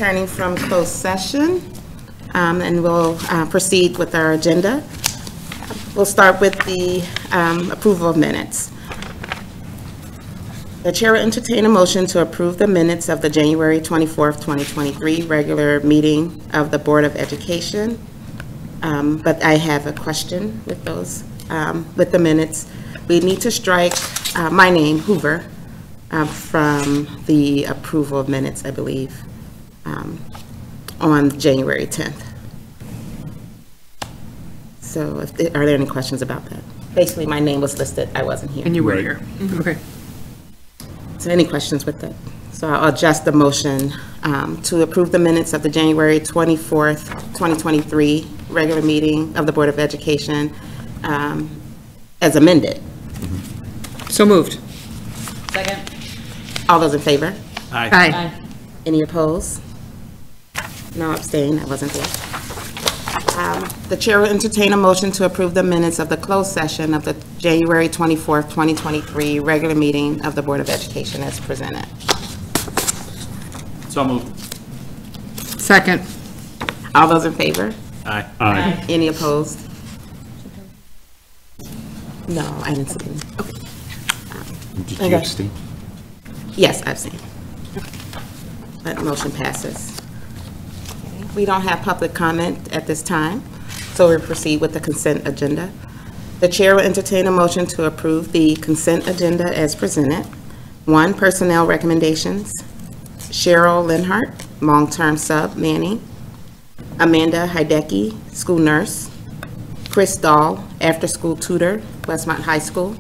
returning from closed session, and we'll proceed with our agenda. We'll start with the approval of minutes. The chair will entertain a motion to approve the minutes of the January 24th, 2023 regular meeting of the Board of Education. But I have a question with those, with the minutes. We need to strike my name, Hoover, from the approval of minutes, I believe, on January 10th. So are there any questions about that? Basically, my name was listed. I wasn't here. And you were here. Mm-hmm. Okay. So any questions with that? So I'll adjust the motion to approve the minutes of the January 24th, 2023 regular meeting of the Board of Education as amended. So moved. Second. All those in favor? Aye. Any opposed? No abstain, I wasn't there. The chair will entertain a motion to approve the minutes of the closed session of the January 24th, 2023 regular meeting of the Board of Education as presented. So moved. Second. All those in favor? Aye. Aye. Any opposed? No, I didn't see any. Okay. Did Okay. you abstain? Yes, I've seen. That motion passes. We don't have public comment at this time, so we'll proceed with the consent agenda. The chair will entertain a motion to approve the consent agenda as presented. 1, personnel recommendations. Cheryl Linhart, long-term sub, Manning. Amanda Hideki, school nurse. Chris Dahl, after-school tutor, Westmont High School.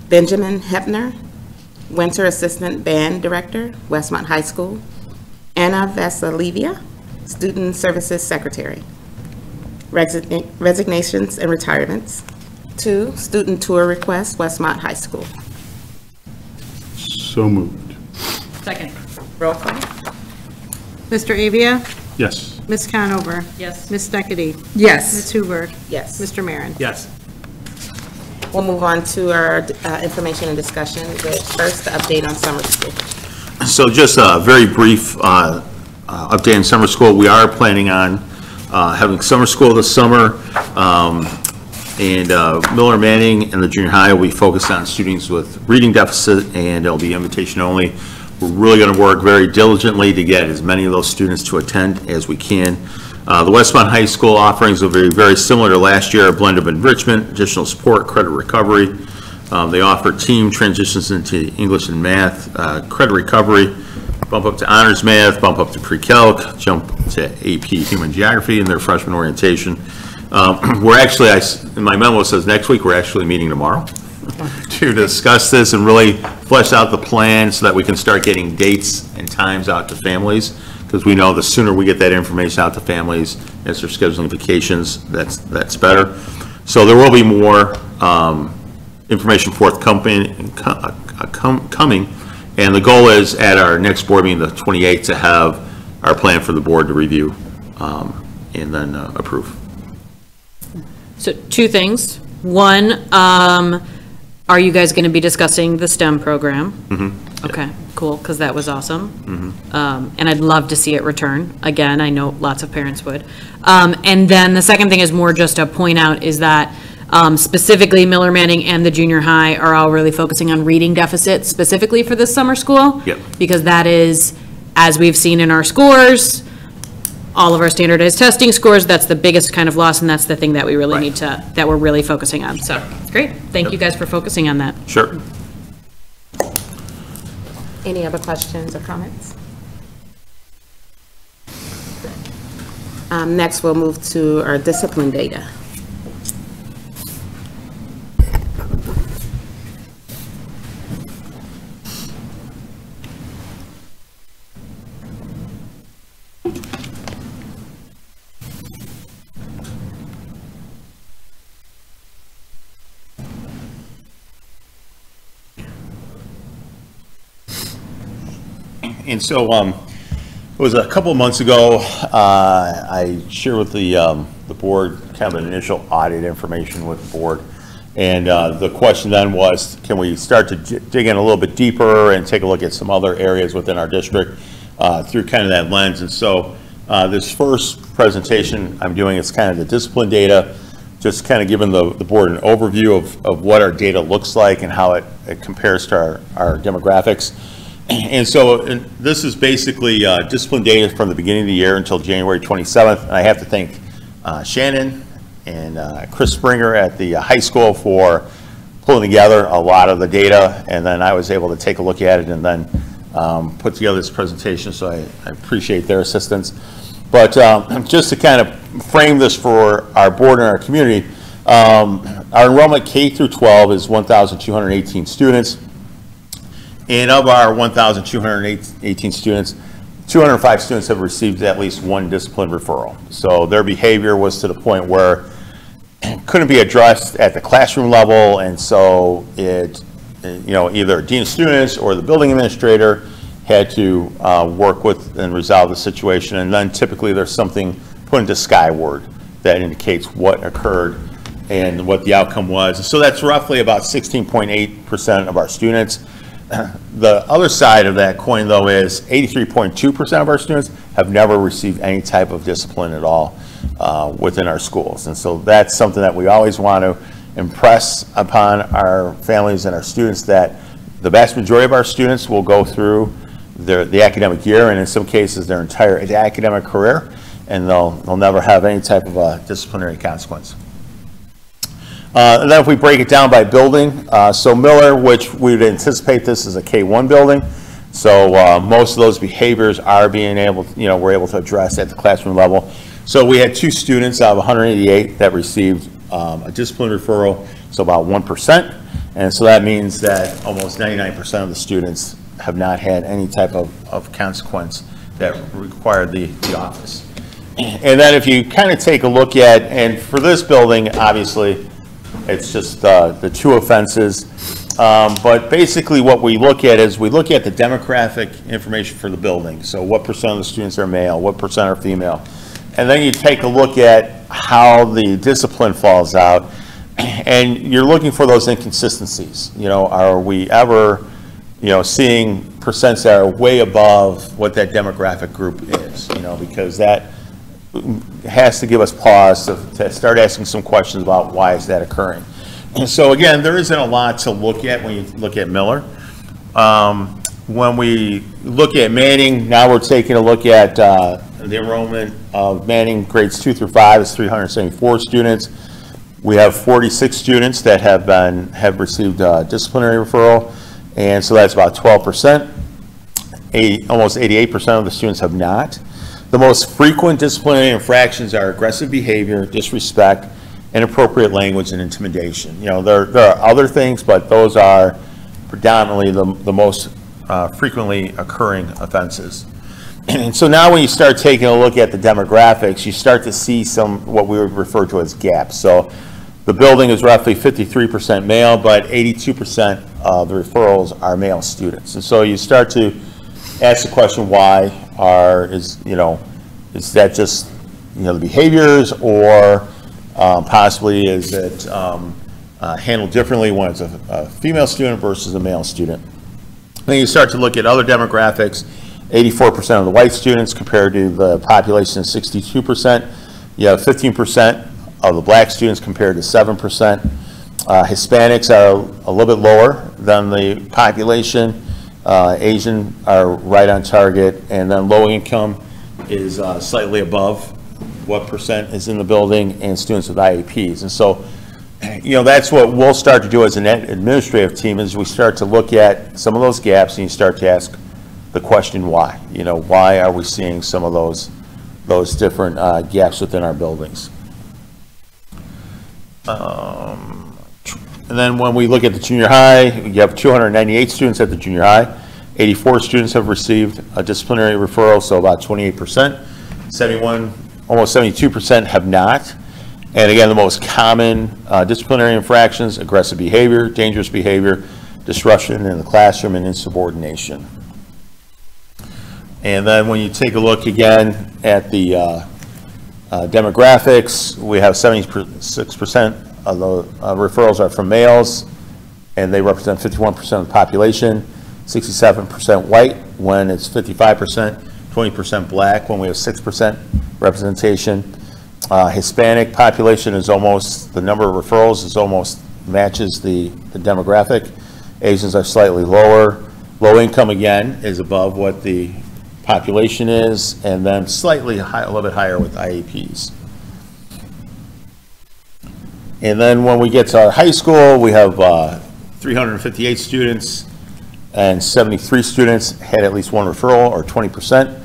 Benjamin Hepner, winter assistant band director, Westmont High School. Anna Vasilevia, student services secretary. Resignations and retirements. 2, student tour request, Westmont High School. So moved. Second. Roll call. Mr. Avia? Yes. Ms. Conover? Yes. Ms. Steckity? Yes. Ms. Hoover? Yes. Mr. Marin? Yes. We'll move on to our information and discussion with first the update on summer school. So just a very brief update on summer school. We are planning on having summer school this summer. And Miller Manning and the junior high will be focused on students with reading deficit, and it'll be invitation only. We're really going to work very diligently to get as many of those students to attend as we can. The Westmont High School offerings will be very similar to last year, a blend of enrichment, additional support, credit recovery. They offer team transitions into English and math, credit recovery, bump up to honors math, bump up to pre-calc, jump to AP human geography in their freshman orientation. We're actually, in my memo it says next week, we're actually meeting tomorrow to discuss this and really flesh out the plan so that we can start getting dates and times out to families, because we know the sooner we get that information out to families as they're scheduling vacations, that's better. So there will be more information forthcoming, and the goal is at our next board meeting, the 28th, to have our plan for the board to review and then approve. So 2 things. 1, are you guys going to be discussing the STEM program? Mm-hmm. Okay, cool, because that was awesome. Mm-hmm. And I'd love to see it return. Again, I know lots of parents would. And then the second thing is more just to point out is that specifically Miller Manning and the junior high are all really focusing on reading deficits specifically for this summer school. Yep. Because that is, as we've seen in our scores, all of our standardized testing scores, that's the biggest kind of loss, and that's the thing that we really need to, that we're really focusing on. So, great. Thank you guys for focusing on that. Sure. Any other questions or comments? Next, we'll move to our discipline data. And so it was a couple of months ago, I shared with the board kind of an initial audit information with the board. And the question then was, can we start to dig in a little bit deeper and take a look at some other areas within our district? through kind of that lens. And so this first presentation I'm doing is kind of the discipline data, just kind of giving the board an overview of what our data looks like and how it compares to our demographics. And so this is basically discipline data from the beginning of the year until January 27th. And I have to thank Shannon and Chris Springer at the high school for pulling together a lot of the data, and then I was able to take a look at it and then put together this presentation, so I appreciate their assistance. But just to kind of frame this for our board and our community, our enrollment K through 12 is 1,218 students. And of our 1,218 students, 205 students have received at least one discipline referral. So their behavior was to the point where it couldn't be addressed at the classroom level, and so it, either dean of students or the building administrator had to work with and resolve the situation. And then typically there's something put into Skyward that indicates what occurred and what the outcome was. So that's roughly about 16.8% of our students. The other side of that coin, though, is 83.2% of our students have never received any type of discipline at all within our schools. And so that's something that we always want to impress upon our families and our students, that the vast majority of our students will go through the academic year, and in some cases their entire academic career, and they'll never have any type of a disciplinary consequence. And then if we break it down by building, so Miller, which we would anticipate this is a K-1 building, so most of those behaviors are being able, we're able to address at the classroom level. So we had 2 students out of 188 that received a discipline referral, so about 1%. And so that means that almost 99% of the students have not had any type of consequence that required the office. And then if you kind of take a look at, and for this building, obviously, it's just the 2 offenses. But basically what we look at is we look at the demographic information for the building. So what % of the students are male, what % are female. And then you take a look at how the discipline falls out, and you're looking for those inconsistencies. Are we ever, seeing percents that are way above what that demographic group is, because that has to give us pause to start asking some questions about why is that occurring. And so again, there isn't a lot to look at when you look at Miller. When we look at Manning, now we're taking a look at the enrollment of Manning grades 2 through 5 is 374 students. We have 46 students that have received disciplinary referral, and so that's about 12%. Almost 88% of the students have not. The most frequent disciplinary infractions are aggressive behavior, disrespect, inappropriate language, and intimidation. There are other things, but those are predominantly the most frequently occurring offenses. And so now when you start taking a look at the demographics, you start to see what we would refer to as gaps. So the building is roughly 53% male, but 82% of the referrals are male students. And so you start to ask the question, why is that just, the behaviors, or possibly is it handled differently when it's a female student versus a male student? Then you start to look at other demographics. 84% of the white students compared to the population of 62%. You have 15% of the black students compared to 7%. Hispanics are a little bit lower than the population. Asian are right on target, and then low income is slightly above what percent is in the building, and students with IEPs. And so, that's what we'll start to do as an administrative team, is we start to look at some of those gaps, and you start to ask the question why. Why are we seeing some of those different gaps within our buildings? And then when we look at the junior high, you have 298 students at the junior high. 84 students have received a disciplinary referral, so about 28%. Almost 72% have not. And again, the most common disciplinary infractions: aggressive behavior, dangerous behavior, disruption in the classroom, and insubordination. And then when you take a look again at the demographics, we have 76% of the referrals are from males, and they represent 51% of the population. 67% white, when it's 55%. 20% Black when we have 6% representation. Hispanic population is almost, the number of referrals is almost matches the demographic. Asians are slightly lower. Low income, again, is above what the population is, and then slightly high, a little bit higher with IEPs. And then when we get to our high school, we have 358 students, and 73 students had at least one referral, or 20%.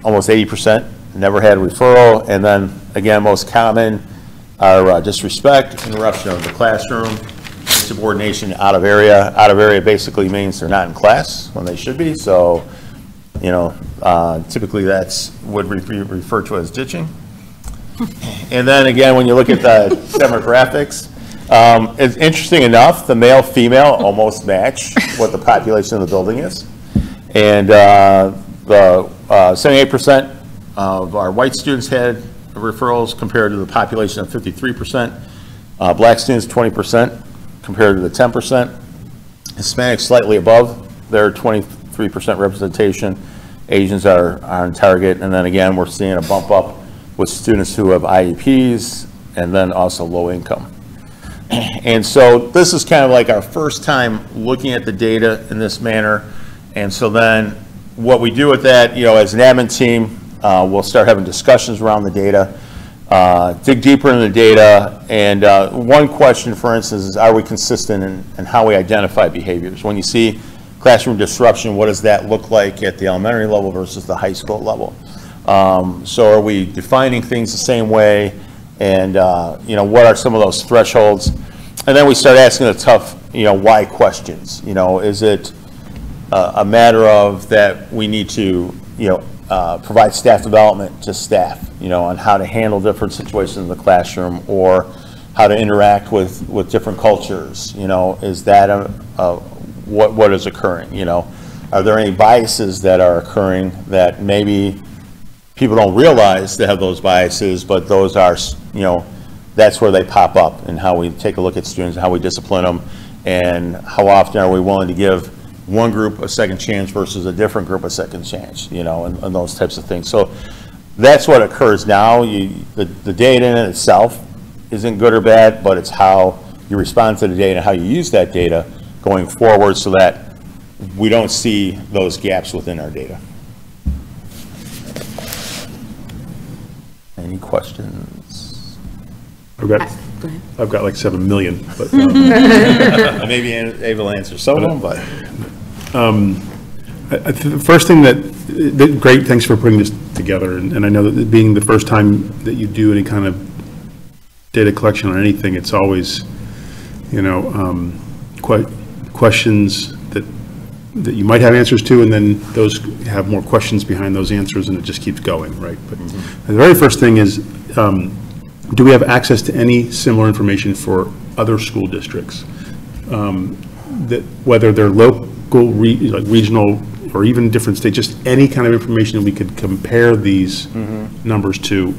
Almost 80% never had a referral. And then, again, most common are disrespect, interruption of the classroom, insubordination, out of area. Out of area basically means they're not in class when they should be. So, you know, typically that's would be referred to as ditching. And then again, when you look at the demographics, it's interesting enough, the male, female almost match what the population of the building is. And the 78% of our white students had referrals compared to the population of 53%. Black students, 20% compared to the 10%. Hispanics slightly above their 23% representation. Asians are on target. And then again, we're seeing a bump up with students who have IEPs and then also low income. And so this is kind of like our first time looking at the data in this manner. And so then what we do with that, you know, as an admin team, we'll start having discussions around the data, dig deeper into the data. And one question, for instance, is are we consistent in how we identify behaviors? When you see classroom disruption, what does that look like at the elementary level versus the high school level? So are we defining things the same way? And, you know, what are some of those thresholds? And then we start asking the tough, you know, why questions. You know, is it a matter of that we need to, you know, provide staff development to staff, you know, on how to handle different situations in the classroom or how to interact with different cultures? You know, is that what is occurring? You know, are there any biases that are occurring that maybe people don't realize they have those biases, but those are, you know, that's where they pop up, and how we take a look at students, how we discipline them, and how often are we willing to give one group a second chance versus a different group a second chance, you know, and those types of things. So that's what occurs now. The data in itself isn't good or bad, but it's how you respond to the data and how you use that data going forward so that we don't see those gaps within our data. Any questions? I've got Go ahead. like 7 million, but I may be able to answer some of them, but. the first thing that great, thanks for putting this together. And I know that being the first time that you do any kind of data collection on anything, it's always, you know, questions that you might have answers to, and then those have more questions behind those answers, and it just keeps going, right? But the very first thing is, do we have access to any similar information for other school districts? That whether they're local, like regional, or even different states, just any kind of information that we could compare these numbers to.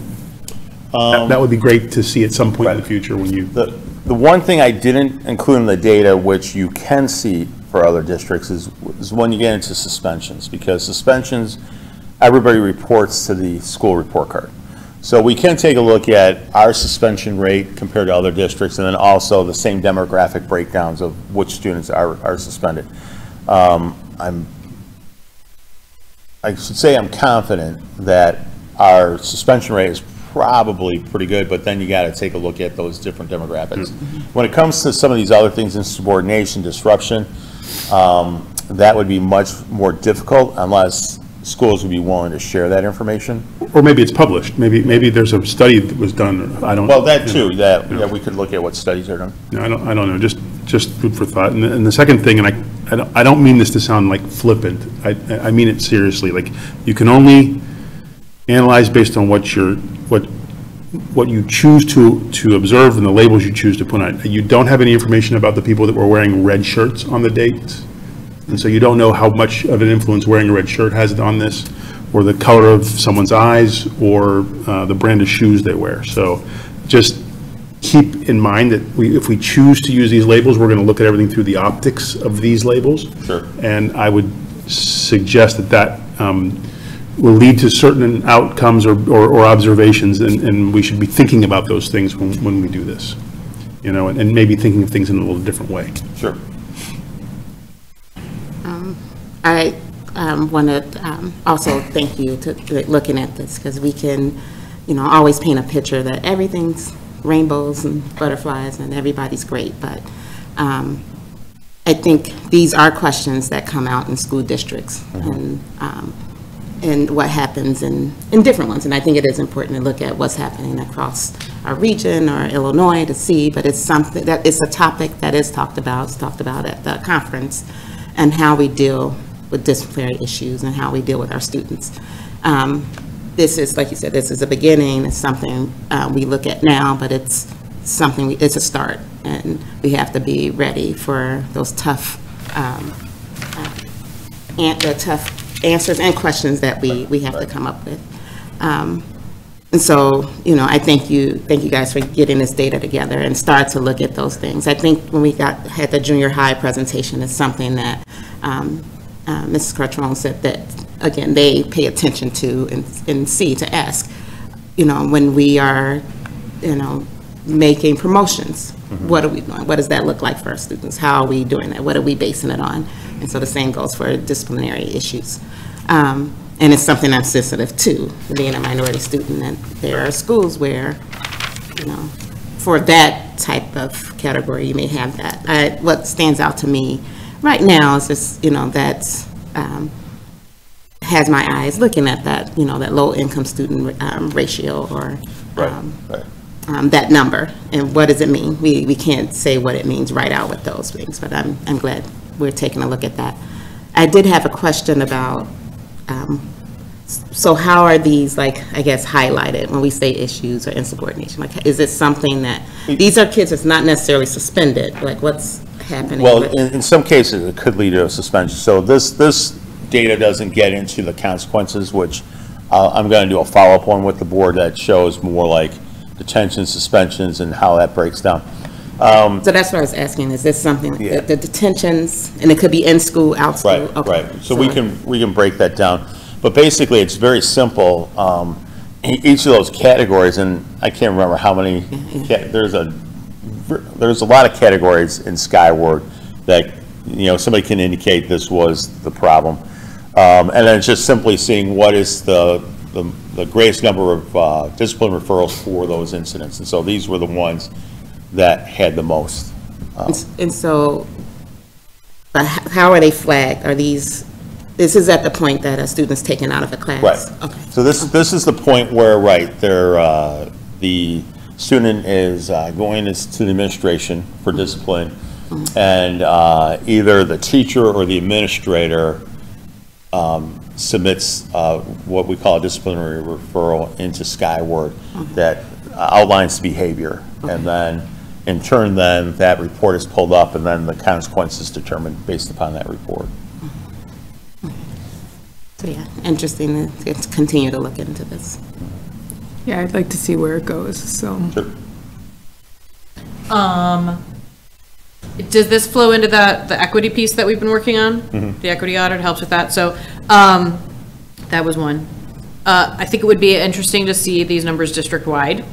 That would be great to see at some point in the future when you. The one thing I didn't include in the data, which you can see for other districts, is when you get into suspensions, because suspensions, everybody reports to the school report card. So we can take a look at our suspension rate compared to other districts, and then also the same demographic breakdowns of which students are suspended. I should say I'm confident that our suspension rate is probably pretty good, but then you got to take a look at those different demographics. When it comes to some of these other things, insubordination, disruption, that would be much more difficult unless schools would be willing to share that information. Or maybe it's published. Maybe there's a study that was done. I don't. Well, that too. That we could look at what studies are done. No, I don't know. Just food for thought. And the second thing, and I don't mean this to sound like flippant. I mean it seriously. Like, you can only analyze based on what you choose to observe and the labels you choose to put on it. You don't have any information about the people that were wearing red shirts on the dates. And so you don't know how much of an influence wearing a red shirt has on this, or the color of someone's eyes, or the brand of shoes they wear. So just keep in mind that if we choose to use these labels, we're going to look at everything through the optics of these labels. Sure. And I would suggest that will lead to certain outcomes or observations, and we should be thinking about those things when we do this, you know, and maybe thinking of things in a little different way. Sure. I want to also thank you to looking at this, because we can, you know, always paint a picture that everything's rainbows and butterflies and everybody's great, but I think these are questions that come out in school districts and what happens in different ones. And I think it is important to look at what's happening across our region or Illinois to see, but it's something that it's a topic that is talked about. It's talked about at the conference, and how we deal with disciplinary issues and how we deal with our students. This is, like you said, this is a beginning. It's something we look at now, but it's something, it's a start, and we have to be ready for those tough, the tough answers and questions that we have to come up with. And so, you know, I thank you guys for getting this data together and start to look at those things. I think when we had the junior high presentation, it's something that Mrs. Cartrone said that, again, they pay attention to and see, to ask, you know, when we are, you know, making promotions, what are we doing? What does that look like for our students? How are we doing that? What are we basing it on? And so the same goes for disciplinary issues. And it's something I'm sensitive to, being a minority student, and there are schools where, you know, for that type of category, you may have that. What stands out to me right now is just, you know, that's, has my eyes looking at that, you know, that low income student ratio, or that number, and what does it mean? We can't say what it means right out with those things, but I'm glad we're taking a look at that. I did have a question about, so how are these, like, I guess, highlighted when we say issues or insubordination? Like, is it something that, these are kids that's not necessarily suspended, like what's happening? Well, in some cases, it could lead to a suspension. So this data doesn't get into the consequences, which I'm going to do a follow-up one with the board that shows more like detention, suspensions, and how that breaks down. So that's what I was asking, is this something, the detentions, and it could be in school, out school? Right, Okay. right. So we can break that down. But basically, it's very simple. Each of those categories, and I can't remember how many, there's a lot of categories in Skyward that, you know, somebody can indicate this was the problem. And then it's just simply seeing what is the greatest number of discipline referrals for those incidents. And so these were the ones that had the most. And so, but how are they flagged? Are these, this is at the point that a student's taken out of a class? Right. Okay. So this is the point where, right, they're, the student is going to the administration for discipline, and either the teacher or the administrator submits what we call a disciplinary referral into Skyward that outlines behavior, and then in turn then that report is pulled up, and then the consequences determined based upon that report. So yeah, interesting to continue to look into this. Yeah, I'd like to see where it goes, so. Sure. Does this flow into the equity piece that we've been working on? The equity audit helps with that. So that was one. I think it would be interesting to see these numbers district-wide,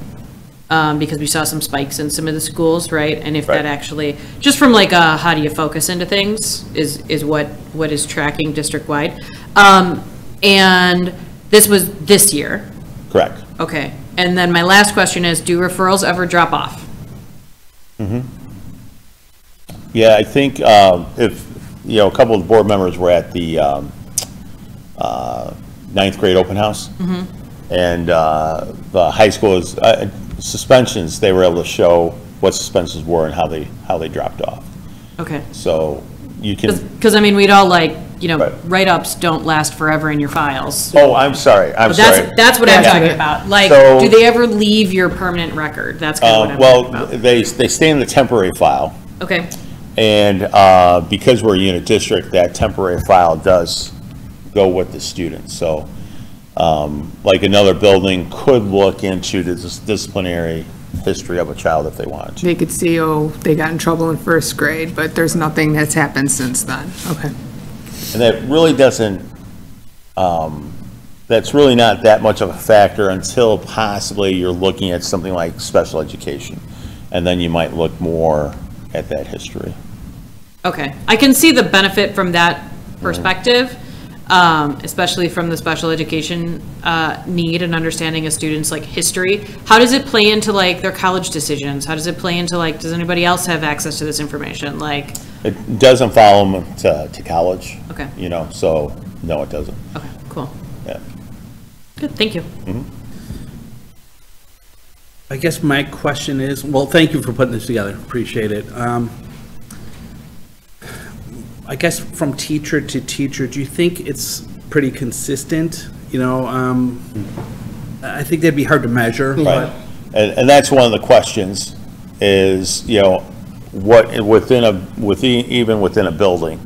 because we saw some spikes in some of the schools, right? And if that actually, just from like a how do you focus into things is what is tracking district-wide. And this was this year. Correct. Okay. And then my last question is, do referrals ever drop off? Yeah, I think if, you know, a couple of the board members were at the 9th grade open house, and the high school is, suspensions, they were able to show what suspensions were and how they dropped off. Okay. So you can. Because I mean, we'd all like, you know, Right. write-ups don't last forever in your files. Oh, I'm sorry, I'm But sorry. that's what I'm talking about. Like, So- do they ever leave your permanent record? That's kind of what I'm talking Well, about. they stay in the temporary file, Okay. and because we're a unit district, that temporary file does go with the student. So like another building could look into the disciplinary history of a child if they wanted to. They could see, oh, they got in trouble in first grade, but there's nothing that's happened since then. Okay. And that really doesn't that's really not that much of a factor until possibly you're looking at something like special education. And then you might look more at that history. Okay, I can see the benefit from that perspective, especially from the special education need and understanding a student's like history. How does it play into like their college decisions? How does it play into like, does anybody else have access to this information? Like, It doesn't follow them to college. Okay. You know, so no, it doesn't. okay, cool. Yeah. Good, thank you. I guess my question is, well, thank you for putting this together, appreciate it. I guess from teacher to teacher, do you think it's pretty consistent? You know, I think that'd be hard to measure, but. Right. And that's one of the questions is, you know, what even within a building,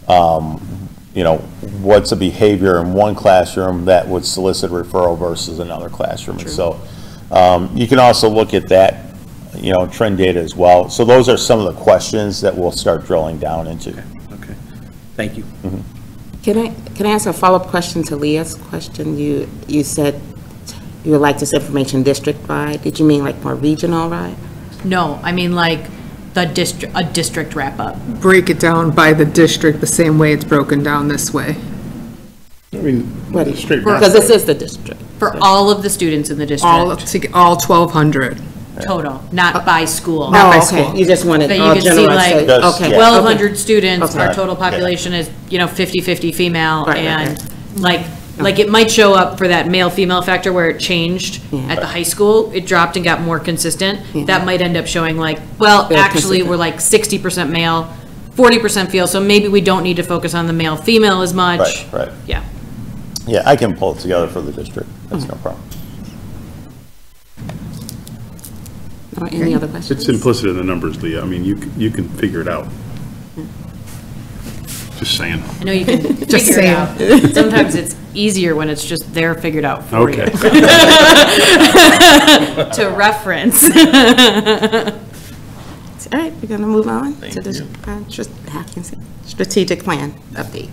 you know, what's a behavior in one classroom that would solicit referral versus another classroom? And so you can also look at that, you know, trend data as well. So those are some of the questions that we'll start drilling down into. Okay, thank you. Can I ask a follow-up question to Leah's question? You said you would like this information district-wide. Did you mean like more regional-wide? No, I mean like a district wrap-up. break it down by the district the same way it's broken down this way. I mean, What is- straight Because this is the district. For all of the students in the district, All 1,200. total, not by school. Not by Oh, okay, school. you just wanted But you all can see, general. like, so- Does- Okay. yeah. 1,200 students, our Okay. total population is, you know, 50-50 female, Right, right, and right. like it might show up for that male-female factor where it changed Yeah. at the high school, it dropped and got more consistent. Yeah. That might end up showing like, well, Yeah, actually, consistent. we're like 60% male, 40% female, so maybe we don't need to focus on the male-female as much. Right, right. Yeah. Yeah, I can pull it together for the district. That's no problem. Or any other questions? It's implicit in the numbers, Leah. I mean, you can figure it out. Just saying. I know you can Just figure it saying. out. Sometimes it's easier when it's just there figured out for you. Okay. To reference. All right, we're going to move on to the you. strategic plan update.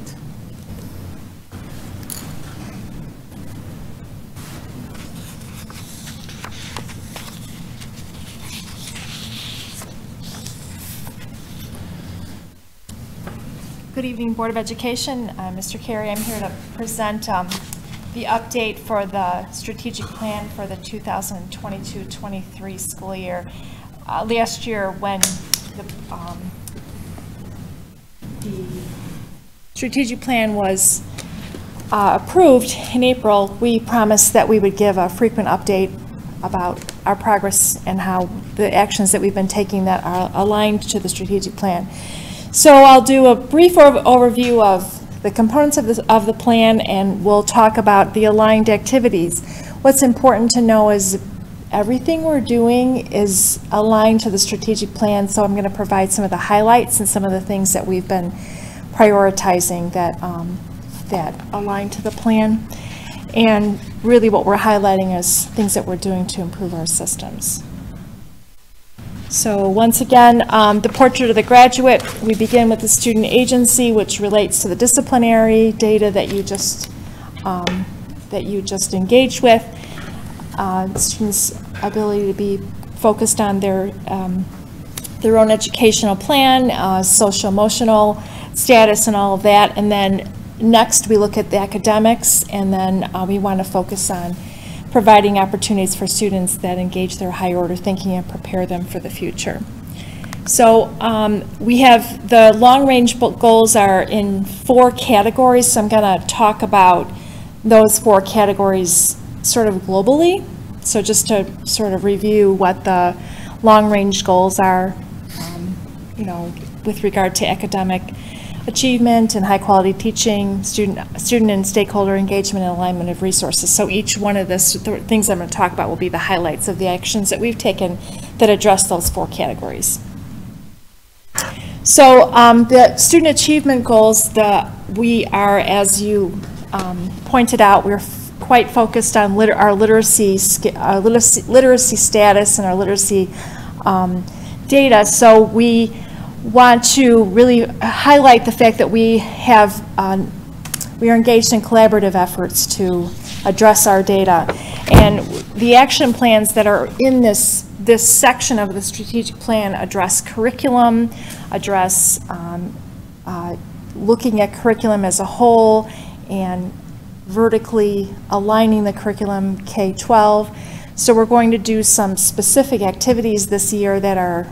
Good evening, Board of Education. Mr. Carey, I'm here to present the update for the strategic plan for the 2022-23 school year. Last year, when the strategic plan was approved in April, we promised that we would give a frequent update about our progress and how the actions that we've been taking that are aligned to the strategic plan. So I'll do a brief overview of the components of the plan, and we'll talk about the aligned activities. What's important to know is everything we're doing is aligned to the strategic plan, so I'm going to provide some of the highlights and some of the things that we've been prioritizing that, that align to the plan. And really what we're highlighting is things that we're doing to improve our systems. So once again, the portrait of the graduate, we begin with the student agency, which relates to the disciplinary data that you just engaged with. Students' ability to be focused on their own educational plan, social emotional status and all of that. And then next we look at the academics, and then we want to focus on providing opportunities for students that engage their higher order thinking and prepare them for the future. So we have the long-range goals are in 4 categories, so I'm going to talk about those 4 categories sort of globally. So just to sort of review what the long-range goals are, you know, with regard to academic achievement and high-quality teaching, student and stakeholder engagement, and alignment of resources. So each one of the things I'm going to talk about will be the highlights of the actions that we've taken that address those 4 categories. So the student achievement goals, we are, as you pointed out, we're quite focused on our literacy status and our literacy data. So we want to really highlight the fact that we have we are engaged in collaborative efforts to address our data. And the action plans that are in this section of the strategic plan address curriculum, address looking at curriculum as a whole, and vertically aligning the curriculum K-12. So we're going to do some specific activities this year that are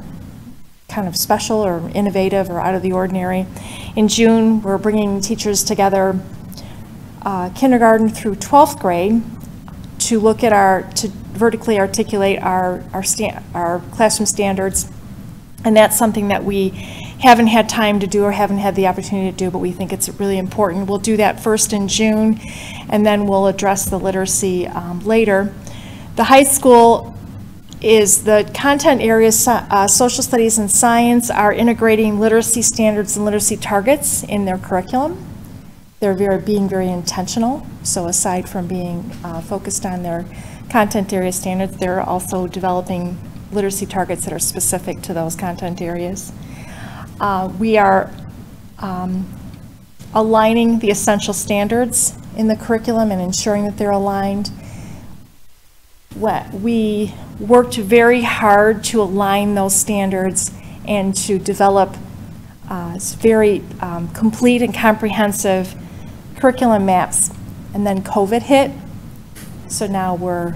kind of special or innovative or out of the ordinary. In June, we're bringing teachers together, kindergarten through 12th grade, to look at to vertically articulate our classroom standards. And that's something that we haven't had time to do or haven't had the opportunity to do, but we think it's really important. We'll do that first in June, and then we'll address the literacy later. The high school is the content areas, social studies and science are integrating literacy standards and literacy targets in their curriculum. They're being very intentional. So aside from being focused on their content area standards, they're also developing literacy targets that are specific to those content areas. We are aligning the essential standards in the curriculum and ensuring that they're aligned. We worked very hard to align those standards and to develop very complete and comprehensive curriculum maps. And then COVID hit, so now we're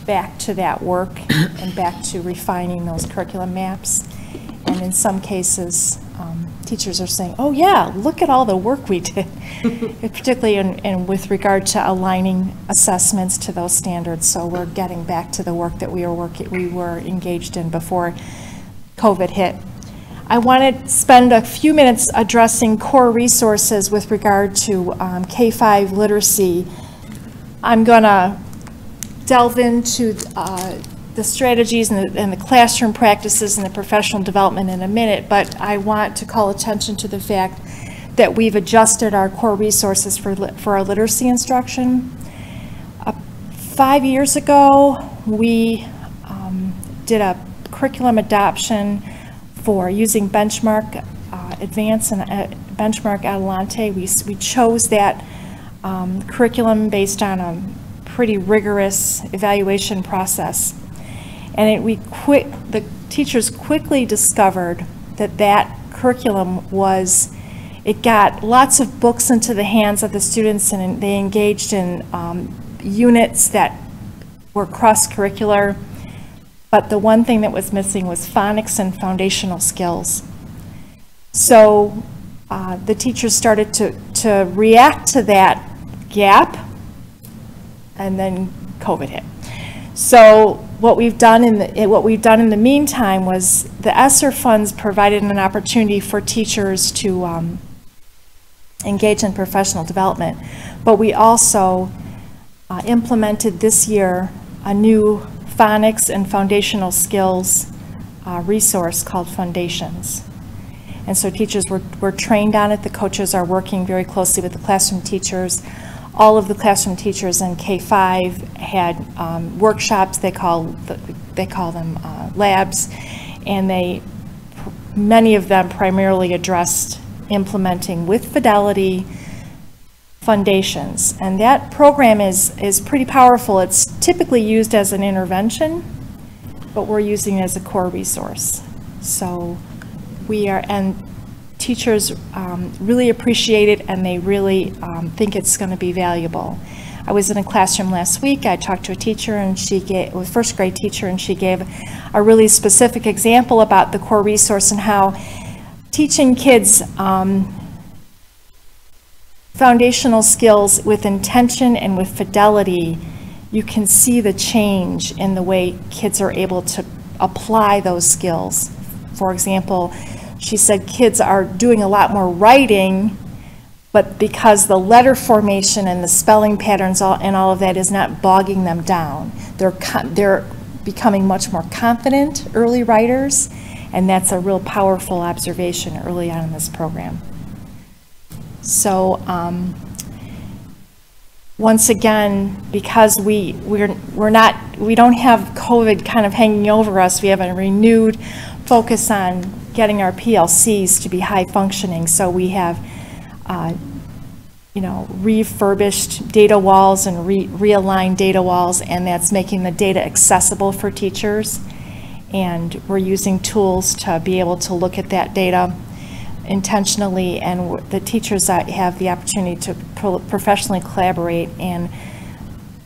back to that work and back to refining those curriculum maps. And in some cases, teachers are saying, oh yeah, look at all the work we did, particularly in with regard to aligning assessments to those standards. So we're getting back to the work that we were engaged in before COVID hit. I want to spend a few minutes addressing core resources with regard to K-5 literacy. I'm going to delve into the strategies and the classroom practices and the professional development in a minute, but I want to call attention to the fact that we've adjusted our core resources for our literacy instruction. 5 years ago, we did a curriculum adoption for using Benchmark Advance and Benchmark Adelante. We chose that curriculum based on a pretty rigorous evaluation process. And the teachers quickly discovered that curriculum it got lots of books into the hands of the students, and they engaged in units that were cross-curricular. But the one thing that was missing was phonics and foundational skills. So the teachers started to react to that gap, and then COVID hit. So what we've done in the meantime was the ESSER funds provided an opportunity for teachers to engage in professional development, but we also implemented this year a new phonics and foundational skills resource called Foundations. And so teachers were trained on it. The coaches are working very closely with the classroom teachers. All of the classroom teachers in K-5 had workshops. They call them labs, and many of them primarily addressed implementing with fidelity Foundations. And that program is pretty powerful. It's typically used as an intervention, but we're using it as a core resource. So and teachers really appreciate it, and they really think it's going to be valuable. I was in a classroom last week. I talked to a teacher, and a first grade teacher, and she gave a really specific example about the core resource and how teaching kids foundational skills with intention and with fidelity, you can see the change in the way kids are able to apply those skills. For example, she said kids are doing a lot more writing, but because the letter formation and the spelling patterns and all of that is not bogging them down, they're becoming much more confident early writers, and that's a real powerful observation early on in this program. So once again, because we don't have COVID kind of hanging over us, we have a renewed focus on getting our PLCs to be high functioning. So we have refurbished data walls and realigned data walls, and that's making the data accessible for teachers. And we're using tools to be able to look at that data intentionally, and the teachers have the opportunity to professionally collaborate and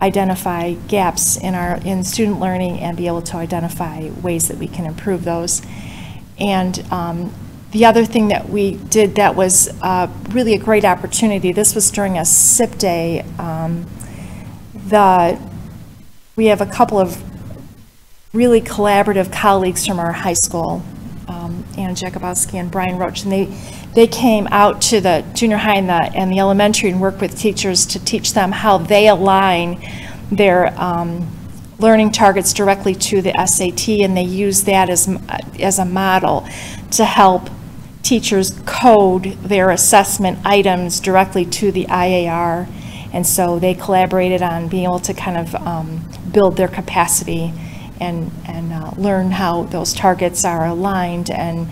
identify gaps in student learning and be able to identify ways that we can improve those. And the other thing that we did that was really a great opportunity, this was during a SIP day. We have a couple of really collaborative colleagues from our high school, Anna Jakubowski and Brian Roach, and they came out to the junior high and the elementary and worked with teachers to teach them how they align their learning targets directly to the SAT, and they use that as a model to help teachers code their assessment items directly to the IAR. And so they collaborated on being able to kind of build their capacity and learn how those targets are aligned and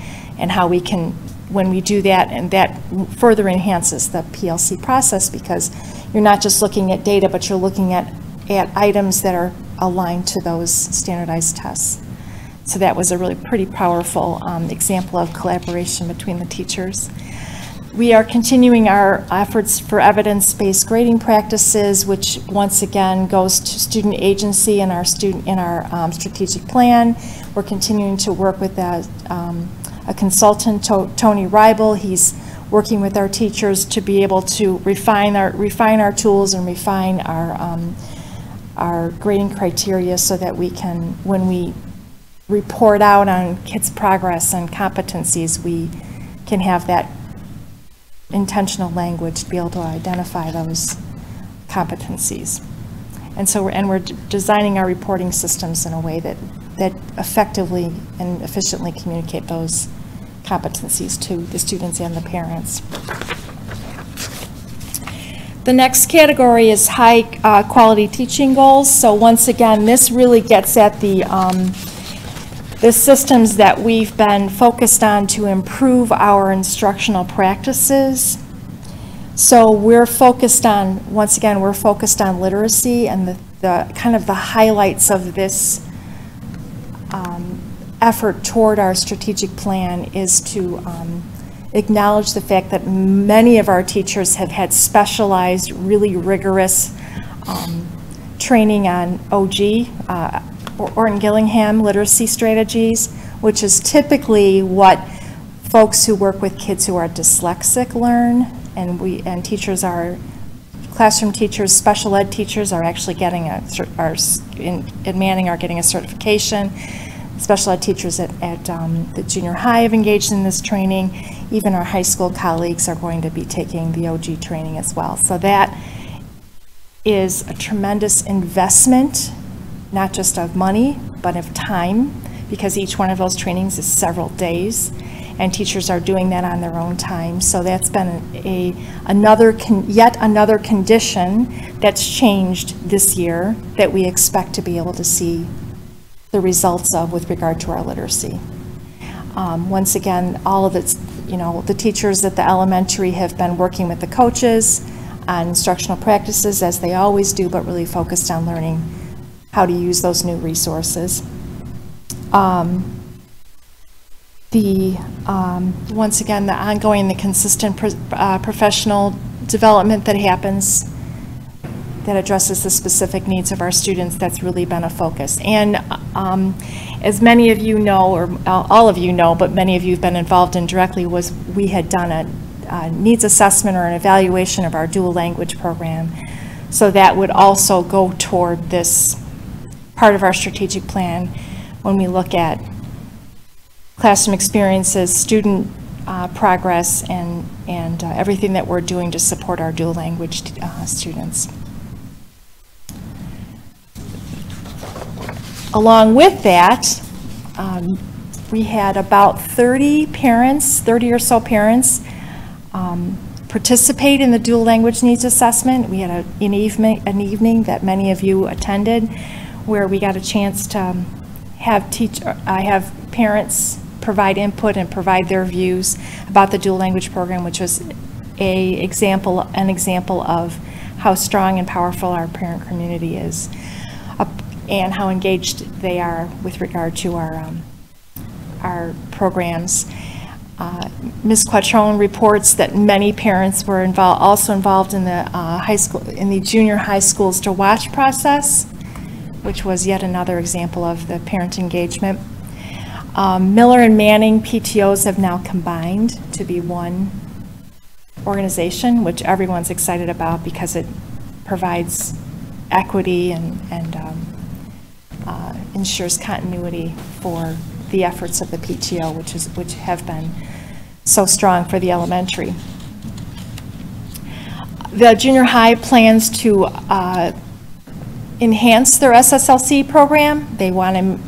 how we can, when we do that, and that further enhances the PLC process, because you're not just looking at data, but you're looking at items that are aligned to those standardized tests. So that was a really pretty powerful example of collaboration between the teachers. We are continuing our efforts for evidence-based grading practices, which once again goes to student agency in our strategic plan. We're continuing to work with a consultant, Tony Reibel. He's working with our teachers to be able to refine our tools and refine our grading criteria, so that we can, when we report out on kids' progress and competencies, we can have that intentional language to be able to identify those competencies. And so we're designing our reporting systems in a way that effectively and efficiently communicate those competencies to the students and the parents. The next category is high quality teaching goals. So once again, this really gets at the systems that we've been focused on to improve our instructional practices. So we're focused on, once again, we're focused on literacy, and the kind of the highlights of this effort toward our strategic plan is to acknowledge the fact that many of our teachers have had specialized, really rigorous training on OG, Orton Gillingham literacy strategies, which is typically what folks who work with kids who are dyslexic learn, and teachers are, classroom teachers, special ed teachers are actually getting in Manning are getting a certification. Special ed teachers at the junior high have engaged in this training. Even our high school colleagues are going to be taking the OG training as well. So that is a tremendous investment, not just of money, but of time, because each one of those trainings is several days, and teachers are doing that on their own time. So that's been yet another condition that's changed this year that we expect to be able to see the results of with regard to our literacy. Once again, all of it's, the teachers at the elementary have been working with the coaches on instructional practices, as they always do, but really focused on learning how to use those new resources. Once again, the ongoing, the consistent professional development that happens that addresses the specific needs of our students, that's really been a focus. And as many of you know, or all of you know, but many of you have been involved in directly, we had done a needs assessment or an evaluation of our dual language program. So that would also go toward this part of our strategic plan when we look at classroom experiences, student progress, and everything that we're doing to support our dual language students. Along with that, we had about 30 or so parents participate in the dual language needs assessment. We had an evening that many of you attended, where we got a chance to have parents provide input and provide their views about the dual language program, which was an example of how strong and powerful our parent community is, and how engaged they are with regard to our programs. Ms. Quattrone reports that many parents were also involved in the junior high schools to watch process, which was yet another example of the parent engagement. Miller and Manning PTOs have now combined to be one organization, which everyone's excited about because it provides equity and ensures continuity for the efforts of the PTO, which have been so strong for the elementary. The junior high plans to enhance their SSLC program. They want to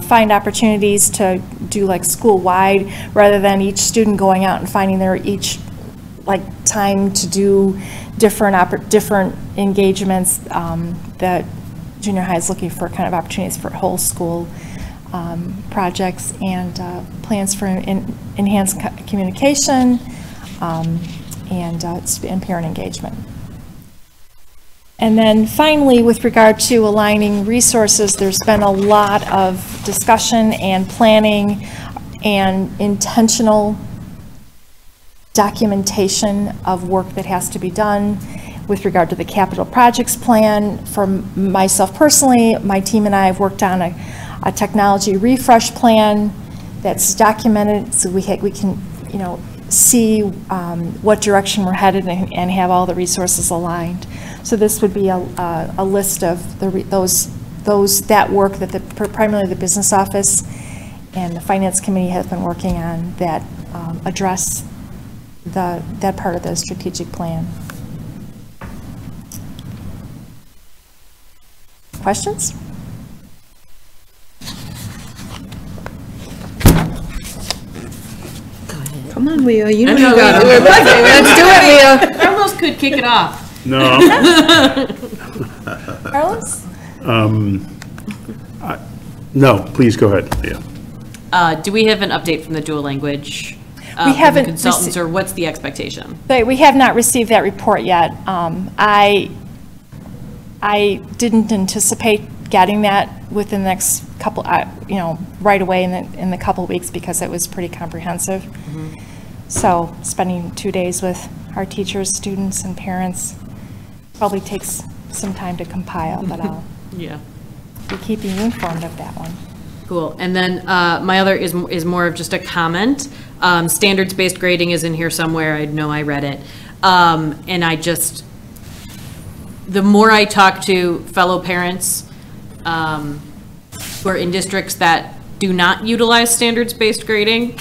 find opportunities to do like school-wide rather than each student going out and finding their time to do different engagements. That junior high is looking for kind of opportunities for whole school projects and plans for enhanced communication and parent engagement. And then finally, with regard to aligning resources, there's been a lot of discussion and planning and intentional documentation of work that has to be done with regard to the capital projects plan. For myself personally, my team and I have worked on a technology refresh plan that's documented so we can, see what direction we're headed and have all the resources aligned. So this would be a list of that work that primarily the business office and the finance committee has been working on that address that part of the strategic plan. Questions? Come on, Leah, you know I know, you got we- it. Let's do it, Leah. I almost could kick it off. No. Carlos? No, please go ahead, Leah. Do we have an update from the dual language? We haven't Consultants, rece- or what's the expectation? But we have not received that report yet. I didn't anticipate getting that within the next couple, right away in the couple weeks because it was pretty comprehensive. So spending 2 days with our teachers, students, and parents probably takes some time to compile, but I'll Yeah. be keeping you informed of that one. Cool. And then my other is more of just a comment. Standards-based grading is in here somewhere. I know I read it. And the more I talk to fellow parents who are in districts that do not utilize standards-based grading,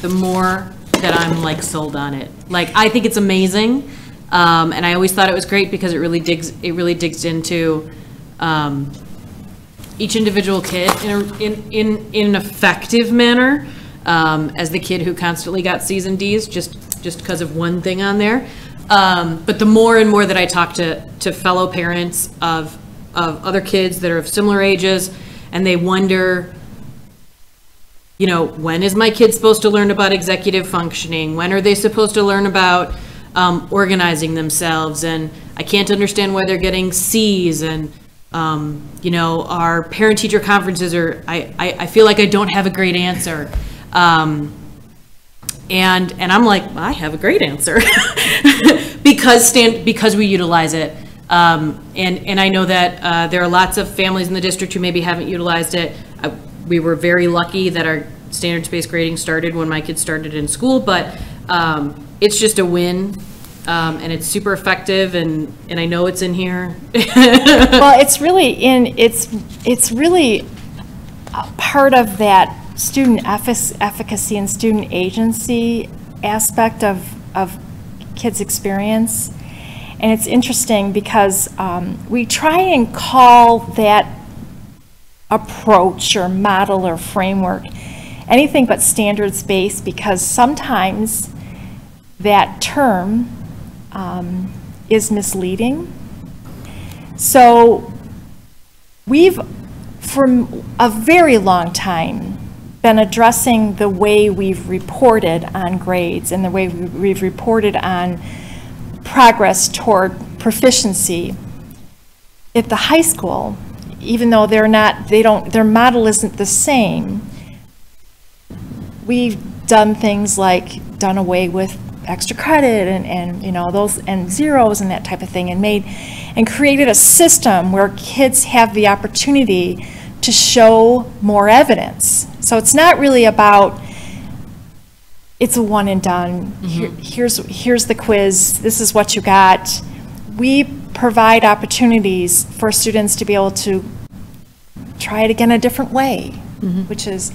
the more that I'm like sold on it. Like, I think it's amazing. And I always thought it was great because it really digs into each individual kid in an effective manner, as the kid who constantly got C's and D's just because of one thing on there. But the more and more that I talk to fellow parents of other kids that are of similar ages, and they wonder, when is my kid supposed to learn about executive functioning? When are they supposed to learn about organizing themselves? And I can't understand why they're getting C's, and our parent-teacher conferences I feel like I don't have a great answer. And I'm like, I have a great answer because we utilize it. And I know that there are lots of families in the district who maybe haven't utilized it. We were very lucky that our standards-based grading started when my kids started in school, but it's just a win. And it's super effective, and I know it's in here. Well, it's really a part of that student efficacy and student agency aspect of kids' experience. And it's interesting because we try and call that approach or model or framework anything but standards-based, because sometimes that term is misleading. So we've, for a very long time, been addressing the way we've reported on grades and the way we've reported on progress toward proficiency. At the high school, even though their model isn't the same, we've done things like done away with extra credit and you know, those, and zeros and that type of thing, and created a system where kids have the opportunity to show more evidence. So it's not really about, it's a one and done. Here's the quiz, this is what you got. We provide opportunities for students to be able to try it again a different way, which is,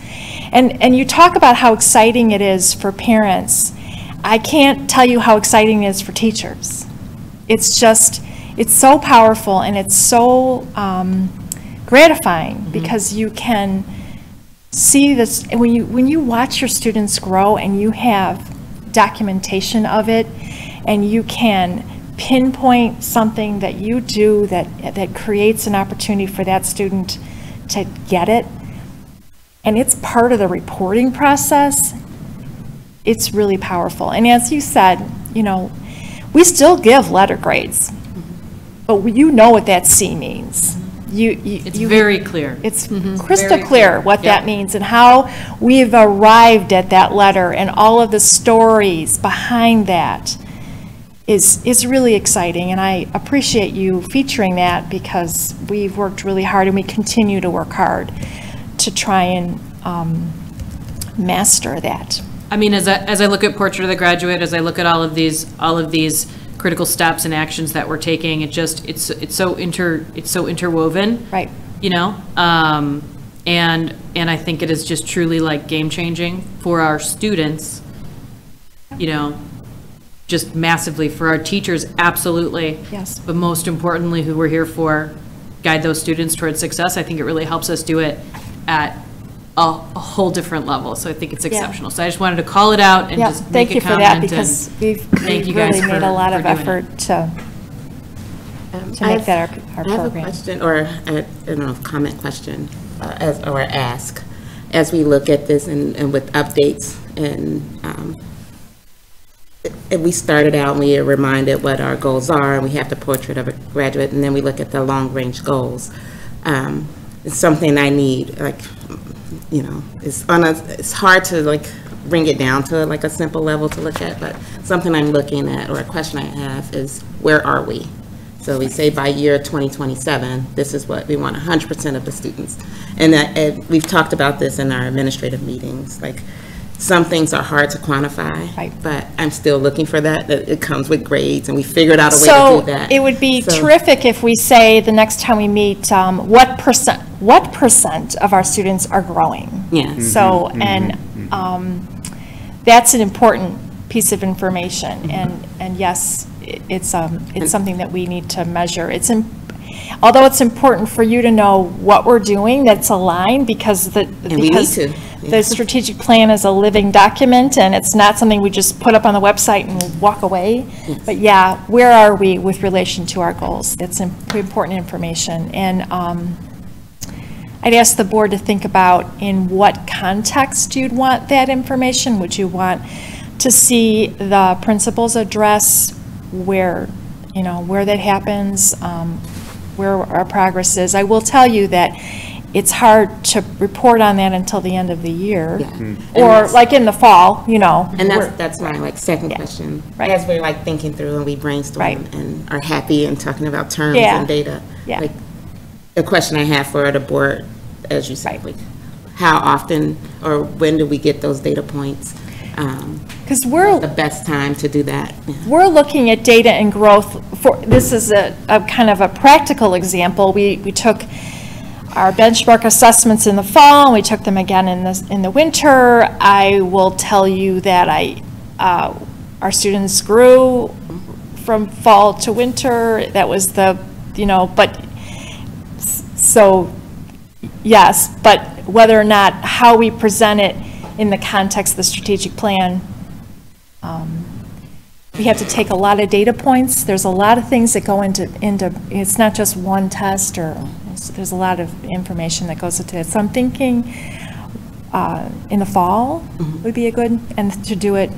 and you talk about how exciting it is for parents. I can't tell you how exciting it is for teachers. It's just, it's so powerful and it's so gratifying because you can see this, and when you watch your students grow and you have documentation of it and you can pinpoint something that you do that creates an opportunity for that student to get it, and it's part of the reporting process, it's really powerful. And as you said, you know, we still give letter grades, but you know what that C means. It's very clear. It's crystal Very clear what that means and how we've arrived at that letter and all of the stories behind that is really exciting. And I appreciate you featuring that because we've worked really hard and we continue to work hard to try and master that. I mean, as I look at Portrait of the Graduate, as I look at all of these critical steps and actions that we're taking, it's so interwoven. Right. You know, and I think it is just truly like game changing for our students. You know, just massively for our teachers, absolutely. Yes. But most importantly, who we're here for, guide those students towards success. I think it really helps us do it at a whole different level. So I think it's exceptional. So I just wanted to call it out and just make a comment. Thank you for that because we've guys really made a lot of for doing effort to make that our I have a program. question, or I don't know, comment question, or ask, as we look at this and with updates, and we started out and we are reminded what our goals are, and we have the Portrait of a Graduate, and then we look at the long-range goals. It's something I need, like, you know, it's hard to like bring it down to like a simple level to look at, but something I'm looking at, or a question I have is, where are we? So we say by year 2027, this is what we want, 100% of the students. And we've talked about this in our administrative meetings, like some things are hard to quantify, Right. but I'm still looking for that. It comes with grades, and we figured out a way to do that. So it would be terrific if we say the next time we meet, what percent of our students are growing? Yeah. So, and that's an important piece of information. And yes, it's something that we need to measure. Although it's important for you to know what we're doing that's aligned, because we need to. the strategic plan is a living document, and it's not something we just put up on the website and walk away. Yes. But yeah, where are we with relation to our goals? That's important information. And I'd ask the board to think about in what context you'd want that information. Would you want to see the principal's address where that happens, where our progress is? I will tell you that it's hard to report on that until the end of the year, or like in the fall, you know. And that's my like second question. Right. As we're like thinking through and we brainstorm Right. and are happy and talking about terms Yeah. and data. Yeah. Like the question I have for the board, as you said, like how often or when do we get those data points? Because The best time to do that. Yeah. we're looking at data and growth for, this is a kind of a practical example. We took our benchmark assessments in the fall, and we took them again in the winter. I will tell you that our students grew from fall to winter. That was so yes, but whether or not how we present it in the context of the strategic plan, we have to take a lot of data points. There's a lot of things that go into it's not just one test, or there's a lot of information that goes into it. So I'm thinking in the fall would be a good, and to do it,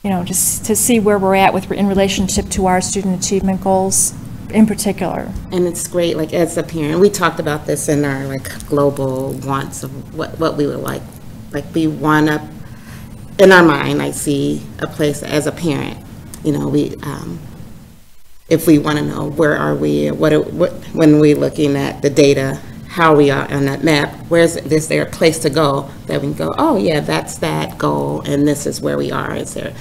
you know, just to see where we're at with, in relationship to our student achievement goals in particular. And it's great, like, as a parent, we talked about this in our, like, global wants of what we would like. Like, we want to, in our mind, I see a place as a parent, you know, we, if we want to know where are we, when we're looking at the data, how we are on that map, is there a place to go that we can go, oh yeah, that's that goal, and this is where we are, is there,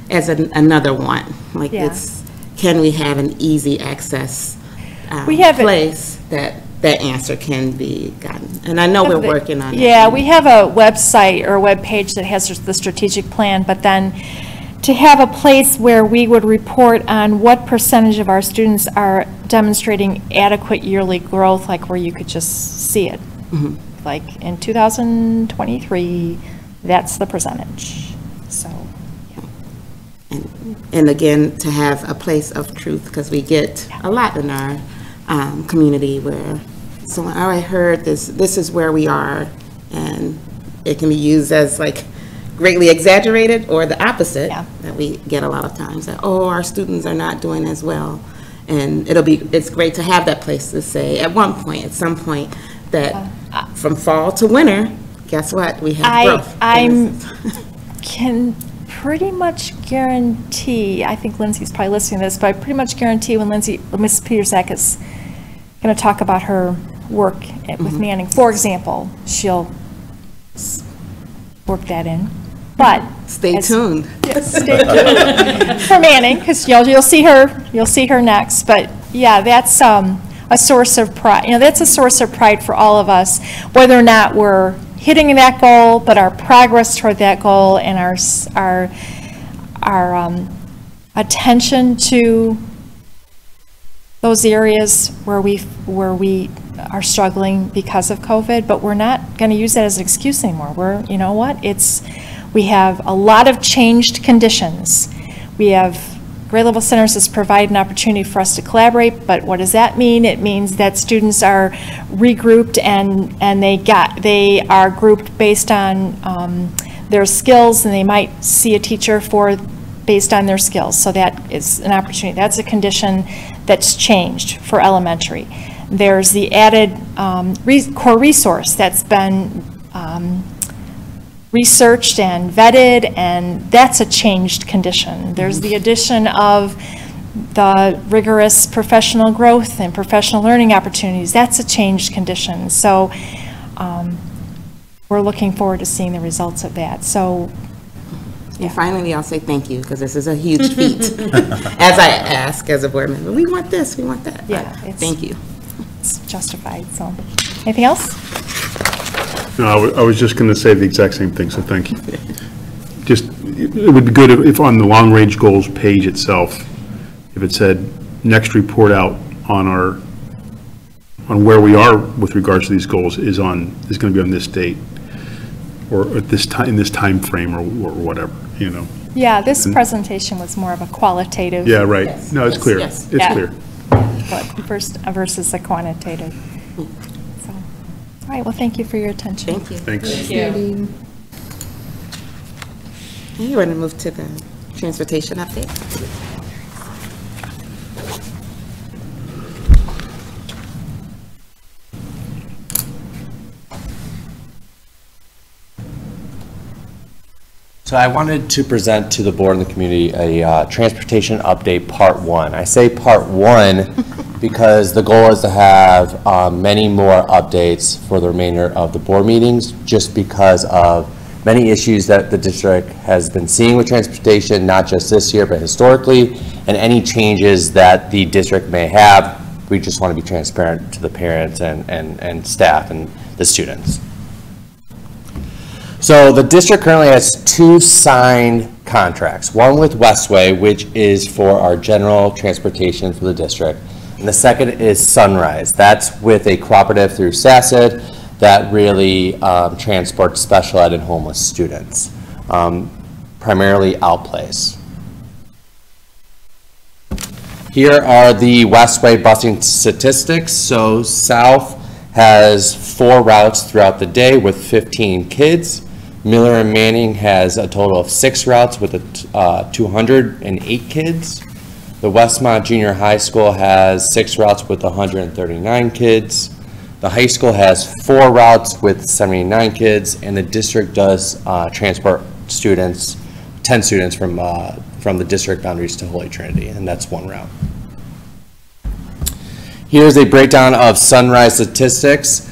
as another one, like Yeah. it's, can we have an easy access We have it- place that answer can be gotten? And I know we're working on it. Yeah, we have a website or a web page that has the strategic plan, but then to have a place where we would report on what percentage of our students are demonstrating adequate yearly growth, like where you could just see it. Like in 2023, that's the percentage, so. And again, to have a place of truth, because we get a lot in our community where someone, oh, I heard this is where we are, and it can be used as like greatly exaggerated or the opposite, Yeah. that we get a lot of times, that, oh, our students are not doing as well. And it's great to have that place to say, at some point, that from fall to winter, guess what? We have growth. I can pretty much guarantee, I think Lindsay's probably listening to this, but I pretty much guarantee when Ms. Petersak is going to talk about her work with Manning, for example, she'll work that in. But Stay tuned. stay tuned for Manning, because you'll see her next. But yeah, that's a source of pride. You know, that's a source of pride for all of us, whether or not we're hitting that goal, but our progress toward that goal and our attention to those areas where we are struggling because of COVID. But we're not going to use that as an excuse anymore. You know what? We have a lot of changed conditions. We have grade level centers has provided an opportunity for us to collaborate, but what does that mean? It means that students are regrouped and they are grouped based on their skills, and they might see a teacher based on their skills. So that is an opportunity. That's a condition that's changed for elementary. There's the added core resource that's been researched and vetted, and that's a changed condition. There's the addition of the rigorous professional growth and professional learning opportunities. That's a changed condition. So we're looking forward to seeing the results of that. So And finally, I'll say thank you, because this is a huge feat. As I ask as a board member, we want this, we want that. Yeah, But it's- thank you. it's justified. So anything else? No, I was just going to say the exact same thing, so thank you. Just, it would be good if on the long-range goals page itself, if it said, next report out on where we are with regards to these goals is going to be on this date, or at this time, in this time frame, or whatever, you know. Yeah, this presentation was more of a qualitative. Yeah, right. No, it's clear. yes. It's Yeah. clear. Versus a quantitative. So, all right, well, thank you for your attention. Thank you. Thanks. You want to move to the transportation update? So I wanted to present to the board and the community a transportation update part one. I say part one because the goal is to have many more updates for the remainder of the board meetings, just because of many issues that the district has been seeing with transportation, not just this year, but historically, and any changes that the district may have. We just want to be transparent to the parents and staff and the students. So the district currently has 2 signed contracts, one with Westway, which is for our general transportation for the district, and the second is Sunrise. That's with a cooperative through SACID that really transports special ed and homeless students, primarily Outplace. Here are the Westway busing statistics. So South has 4 routes throughout the day with 15 kids. Miller and Manning has a total of 6 routes with 208 kids. The Westmont Junior High School has 6 routes with 139 kids. The high school has 4 routes with 79 kids, and the district does transport students, 10 students from the district boundaries to Holy Trinity, and that's 1 route. Here's a breakdown of Sunrise statistics.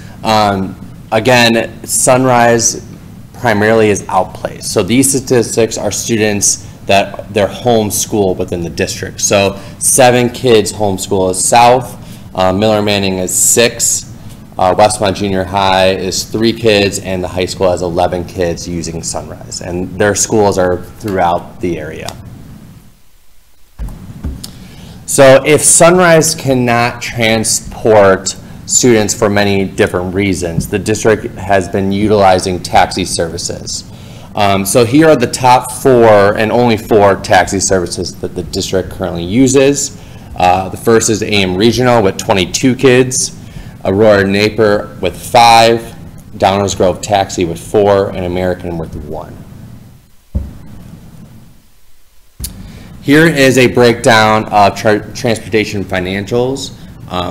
Again, Sunrise primarily is outplaced. So these statistics are students that they're homeschooled within the district. So 7 kids homeschool is South, Miller Manning is 6, Westmont Junior High is 3 kids, and the high school has 11 kids using Sunrise. And their schools are throughout the area. So if Sunrise cannot transport students for many different reasons, the district has been utilizing taxi services. So here are the top 4 and only 4 taxi services that the district currently uses. The first is AM Regional with 22 kids, Aurora Napier with 5, Downers Grove Taxi with 4, and American with 1. Here is a breakdown of transportation financials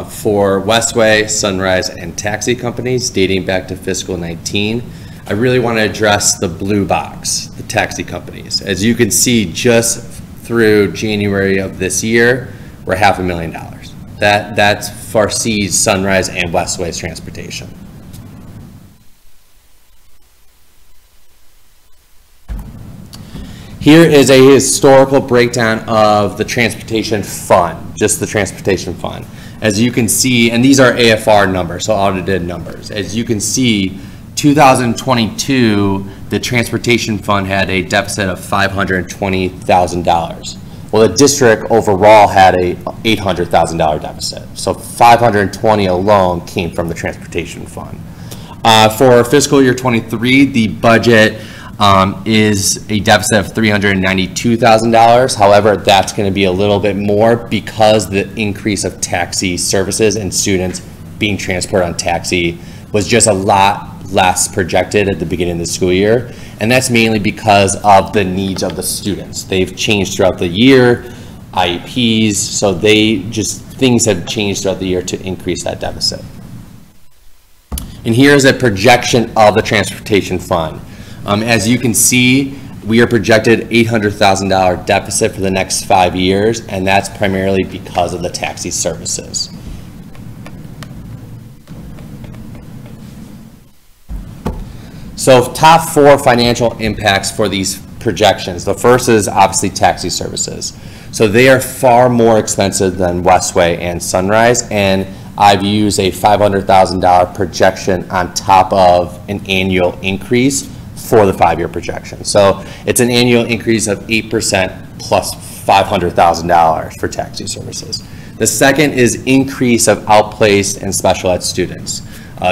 for Westway, Sunrise, and taxi companies dating back to fiscal 19. I really want to address the blue box, the taxi companies. As you can see, just through January of this year, we're $500,000. That's foresees Sunrise and Westway's transportation. Here is a historical breakdown of the transportation fund, just the transportation fund. As you can see, and these are AFR numbers, so audited numbers. As you can see, 2022, the transportation fund had a deficit of $520,000. Well, the district overall had a $800,000 deficit. So 520 alone came from the transportation fund. For fiscal year 23, the budget is a deficit of $392,000. However, that's going to be a little bit more because the increase of taxi services and students being transported on taxi was just a lot less projected at the beginning of the school year. And that's mainly because of the needs of the students. They've changed throughout the year, IEPs, so things have changed throughout the year to increase that deficit. And here's a projection of the transportation fund. As you can see, we are projected $800,000 deficit for the next 5 years, and that's primarily because of the taxi services. So top 4 financial impacts for these projections. The first is obviously taxi services. So they are far more expensive than Westway and Sunrise, and I've used a $500,000 projection on top of an annual increase for the 5-year projection. So it's an annual increase of 8% plus $500,000 for taxi services. The second is increase of outplaced and special ed students.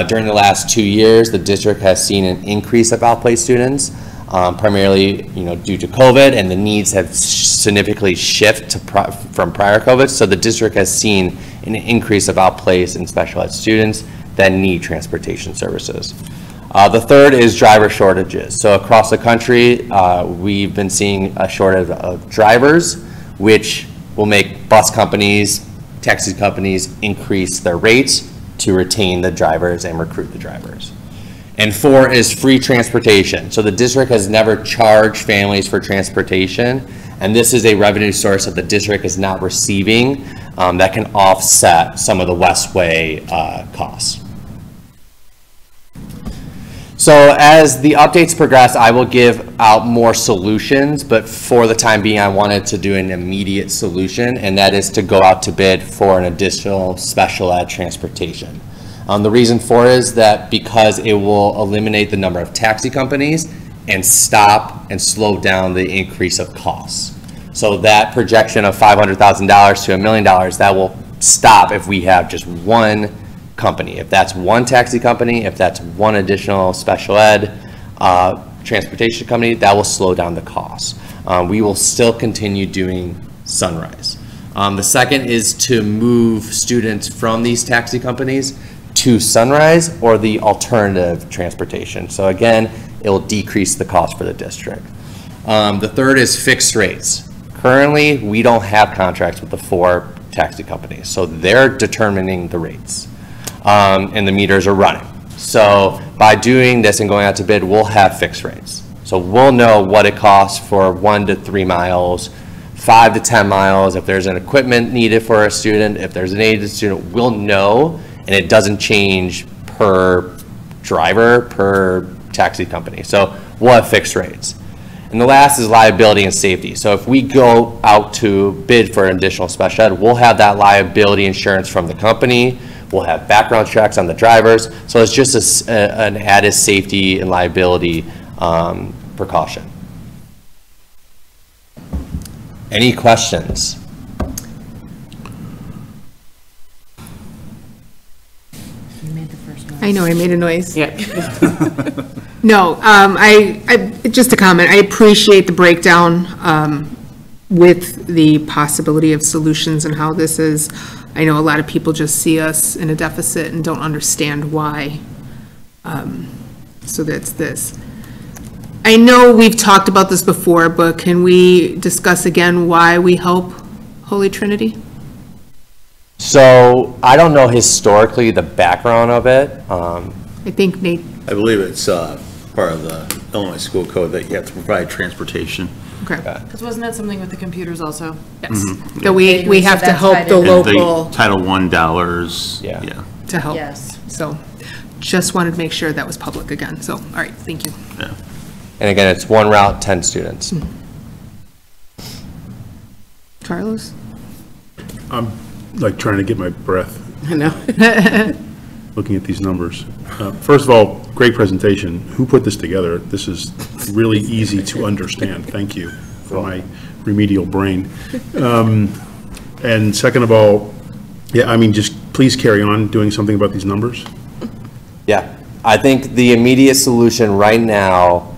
During the last 2 years, the district has seen an increase of outplaced students, primarily due to COVID, and the needs have significantly shifted from prior COVID. So the district has seen an increase of outplaced and special ed students that need transportation services. The third is driver shortages. So across the country, we've been seeing a shortage of drivers, which will make bus companies, taxi companies increase their rates to retain the drivers and recruit the drivers. And 4 is free transportation. So the district has never charged families for transportation, and this is a revenue source that the district is not receiving that can offset some of the Westway costs. So as the updates progress, I will give out more solutions, but for the time being, I wanted to do an immediate solution, and that is to go out to bid for an additional special ed transportation. The reason for it is that because it will eliminate the number of taxi companies and stop and slow down the increase of costs. So that projection of $500,000 to $1 million, that will stop if we have just one company. If that's one taxi company, if that's one additional special ed transportation company, that will slow down the costs. We will still continue doing Sunrise. The second is to move students from these taxi companies to Sunrise or the alternative transportation. So again, it will decrease the cost for the district. The third is fixed rates. Currently, we don't have contracts with the 4 taxi companies, so they're determining the rates, and the meters are running. So by doing this and going out to bid, we'll have fixed rates. So we'll know what it costs for 1 to 3 miles, 5 to 10 miles, if there's an equipment needed for a student, if there's an aided student, we'll know, and it doesn't change per driver, per taxi company. So we'll have fixed rates. And the last is liability and safety. So if we go out to bid for an additional special ed, we'll have that liability insurance from the company. We'll have background checks on the drivers. So it's just an added safety and liability precaution. Any questions? I know, I made a noise. Yeah. No, just a comment, I appreciate the breakdown with the possibility of solutions and how this is. I know a lot of people just see us in a deficit and don't understand why. So that's this. I know we've talked about this before, but can we discuss again why we help Holy Trinity? So I don't know historically the background of it. I think Nate, I believe it's part of the Illinois School Code that you have to provide transportation. okay, Because wasn't that something with the computers also? yes, that we have to that's help tied the in. And the local Title I dollars. Yeah. to help. Yes. So just wanted to make sure that was public again, so, all right, thank you. Yeah. And again, it's 1 route, 10 students. Carlos? I'm like trying to get my breath I know. looking at these numbers. First of all, great presentation. Who put this together? This is really easy to understand. Thank you for my remedial brain. And second of all, yeah, I mean, just please carry on doing something about these numbers. Yeah, I think the immediate solution right now,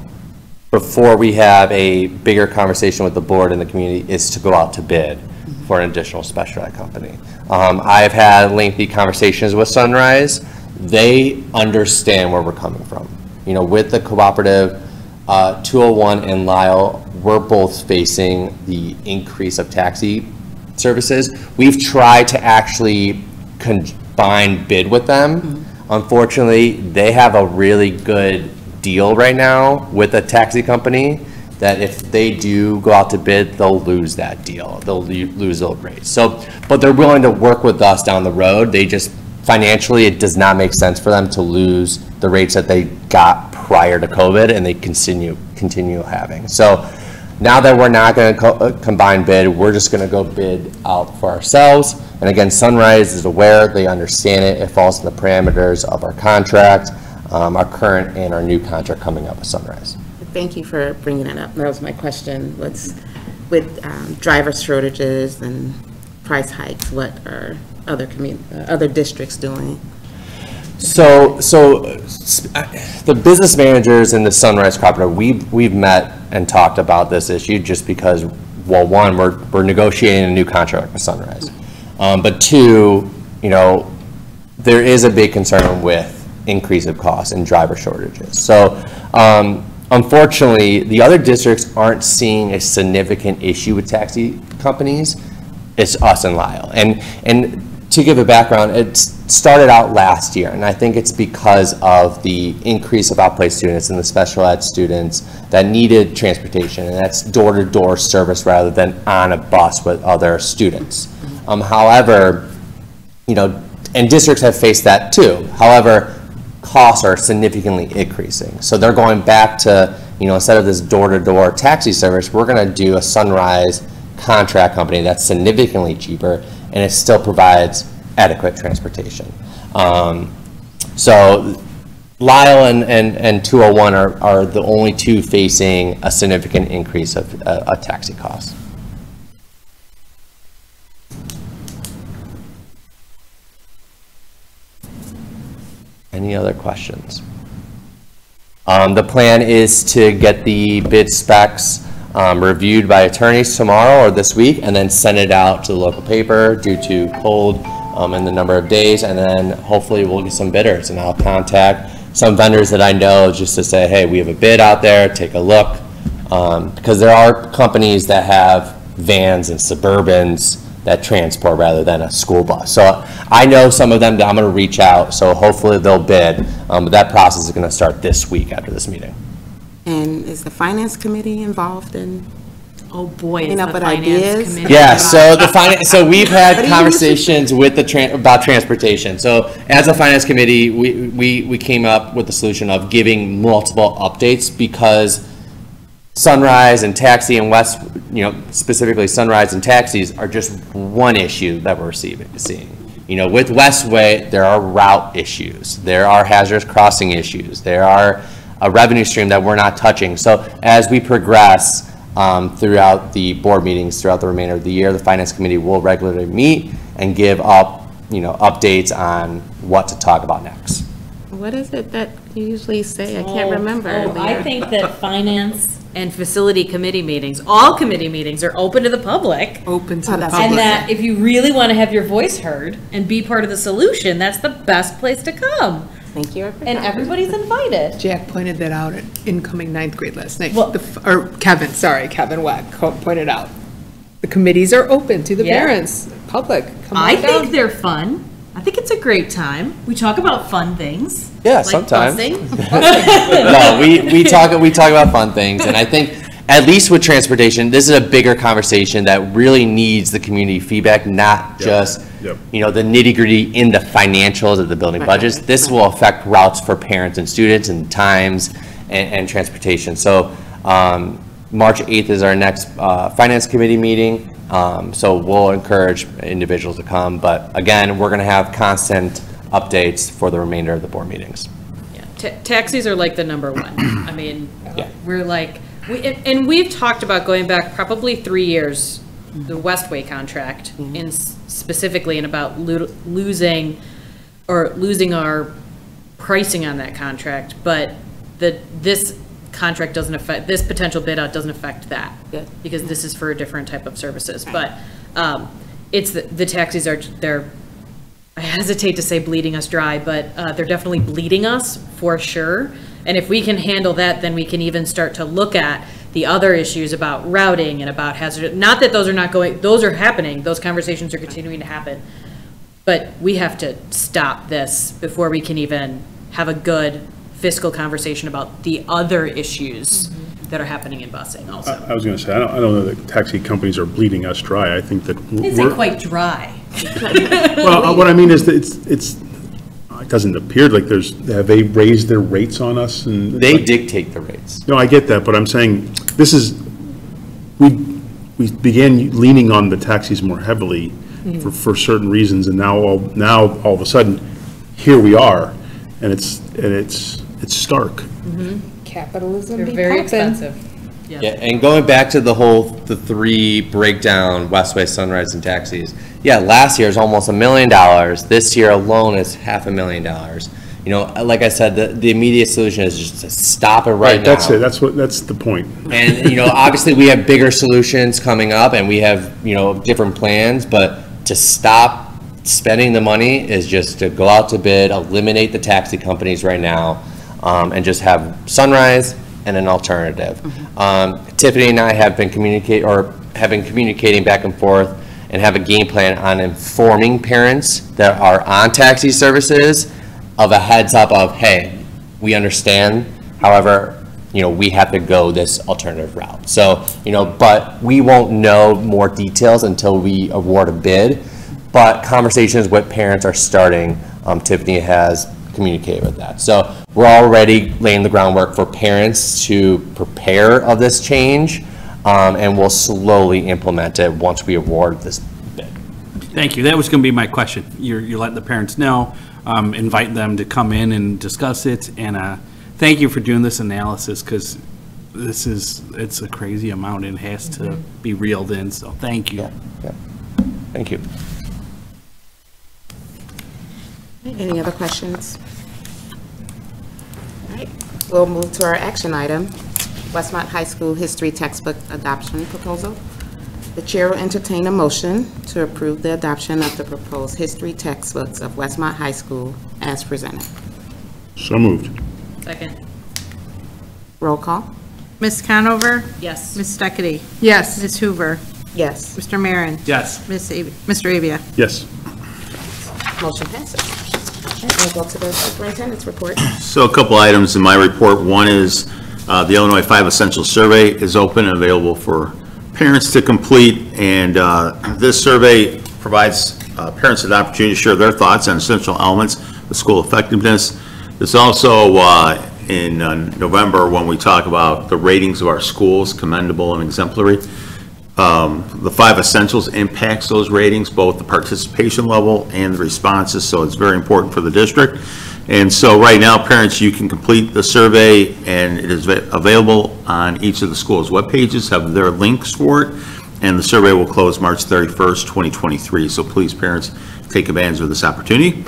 before we have a bigger conversation with the board and the community, is to go out to bid for an additional special ed company. I've had lengthy conversations with Sunrise. They understand where we're coming from. You know, with the cooperative, 201 and Lyle, we're both facing the increase of taxi services. We've tried to actually combine bid with them. Unfortunately, they have a really good deal right now with a taxi company that if they do go out to bid, they'll lose that deal. They'll lose those rates. So, but they're willing to work with us down the road. They just, financially, it does not make sense for them to lose the rates that they got prior to COVID, and they continue having. So now that we're not going to combine bid, we're just going to go bid out for ourselves. And again, Sunrise is aware, they understand it. It falls in the parameters of our contract, our current and our new contract coming up with Sunrise. Thank you for bringing that up. That was my question. What's with driver shortages and price hikes? What are other districts doing? So the business managers in the Sunrise Cooperative, we've met and talked about this issue just because, well, one, we're negotiating a new contract with Sunrise. But two, you know, there is a big concern with increase of costs and driver shortages. So unfortunately, the other districts aren't seeing a significant issue with taxi companies. It's us and Lyle. And to give a background, it started out last year, and I think it's because of the increase of outplaced students and the special ed students that needed transportation, and that's door-to-door service rather than on a bus with other students. However, you know, and districts have faced that too. However, costs are significantly increasing. So they're going back to, you know, instead of this door-to-door taxi service, we're going to do a Sunrise contract company that's significantly cheaper, and it still provides adequate transportation. So Lyle and 201 are the only two facing a significant increase of a taxi cost. Any other questions? The plan is to get the bid specs reviewed by attorneys tomorrow or this week, and then send it out to the local paper due to cold in the number of days, and then hopefully we'll get some bidders, and I'll contact some vendors that I know just to say, hey, we have a bid out there, take a look. Because there are companies that have vans and Suburbans that transport rather than a school bus. So I know some of them that I'm going to reach out, so hopefully they'll bid. But that process is going to start this week after this meeting. And is the finance committee involved in? Oh, boy, Coming it's up the with finance ideas? committee. Yeah, so we've had What do you conversations with the about transportation. So as a finance committee, we came up with the solution of giving multiple updates because Sunrise and Taxi and West, specifically Sunrise and taxis are just one issue that we're seeing. With Westway, there are route issues, there are hazardous crossing issues, there are a revenue stream that we're not touching. So as we progress throughout the board meetings, throughout the remainder of the year, the Finance Committee will regularly meet and give updates on what to talk about next. What is it that you usually say? I can't remember. I think that finance and facility committee meetings, all committee meetings are open to the public. Open to the that's public. And that if you really want to have your voice heard and be part of the solution, that's the best place to come. Thank you. And everybody's invited. Jack pointed that out at incoming ninth grade last night. Well- Or Kevin Wack pointed out. The committees are open to the Yeah. parents, public. Come on I down. think they're fun. I think it's a great time. We talk about fun things. Yeah, like sometimes. busing. No, we talk about fun things, and I think at least with transportation, this is a bigger conversation that really needs the community feedback, not just Yep. the nitty gritty in the financials of the building budgets. This will affect routes for parents and students and times and transportation. So March 8th is our next finance committee meeting. So we'll encourage individuals to come, but again, we're going to have constant updates for the remainder of the board meetings. Yeah, taxis are like the number one. I mean, Yeah. we're like, and we've talked about going back probably 3 years, the Westway contract, in specifically, and about losing our pricing on that contract, but this contract doesn't affect, this potential bid out doesn't affect that. Good. Because this is for a different type of services, but it's, the taxis they're, I hesitate to say bleeding us dry, but they're definitely bleeding us for sure. And if we can handle that, then we can even start to look at the other issues about routing and about hazard. Not that those are not going, those are happening, those conversations are continuing to happen. But we have to stop this before we can even have a good fiscal conversation about the other issues that are happening in busing also. I was going to say, I don't know that taxi companies are bleeding us dry. I think that It's we're, quite dry. well, what I mean is that it doesn't appear like have they raised their rates on us? And They dictate the rates. No, I get that, but I'm saying, we began leaning on the taxis more heavily for certain reasons, and now all of a sudden, here we are, and it's stark. Capitalism They're be very poppin'. expensive. Yeah, and going back to the three breakdown, Westway, Sunrise, and taxis. Yeah, last year is almost $1 million. This year alone is $500,000. Like I said, the immediate solution is just to stop it right now. That's it, that's the point. And, obviously we have bigger solutions coming up and we have, different plans, but to stop spending the money is just to go out to bid, eliminate the taxi companies right now, and just have Sunrise and an alternative. Tiffany and I have been communicating back and forth and have a game plan on informing parents that are on taxi services of a heads up of, hey, we understand, however, we have to go this alternative route. So, but we won't know more details until we award a bid, but conversations with parents are starting. Tiffany has communicated with that. So we're already laying the groundwork for parents to prepare of this change, and we'll slowly implement it once we award this bid. Thank you. That was going to be my question. You're letting the parents know, invite them to come in and discuss it, and thank you for doing this analysis, because it's a crazy amount and it has to be reeled in, so thank you. Yeah. Thank you. Any other questions? All right, we'll move to our action item, Westmont High School History Textbook Adoption Proposal. The chair will entertain a motion to approve the adoption of the proposed history textbooks of Westmont High School as presented. So moved. Second. Roll call? Ms. Conover? Yes. Ms. Steckity? Yes. Ms. Hoover? Yes. Mr. Marin? Yes. Mr. Avia? Yes. Motion passes. Okay, we'll go to the superintendent's report. So a couple items in my report. One is the Illinois 5 Essential Survey is open and available for parents to complete, and this survey provides parents an opportunity to share their thoughts on essential elements of school effectiveness. There's also in November, when we talk about the ratings of our schools, commendable and exemplary, the 5 essentials impacts those ratings, both the participation level and the responses, so it's very important for the district. And so right now, parents, you can complete the survey, and it is available on each of the schools' web pages, have their links for it, and the survey will close March 31st, 2023. So please, parents, take advantage of this opportunity.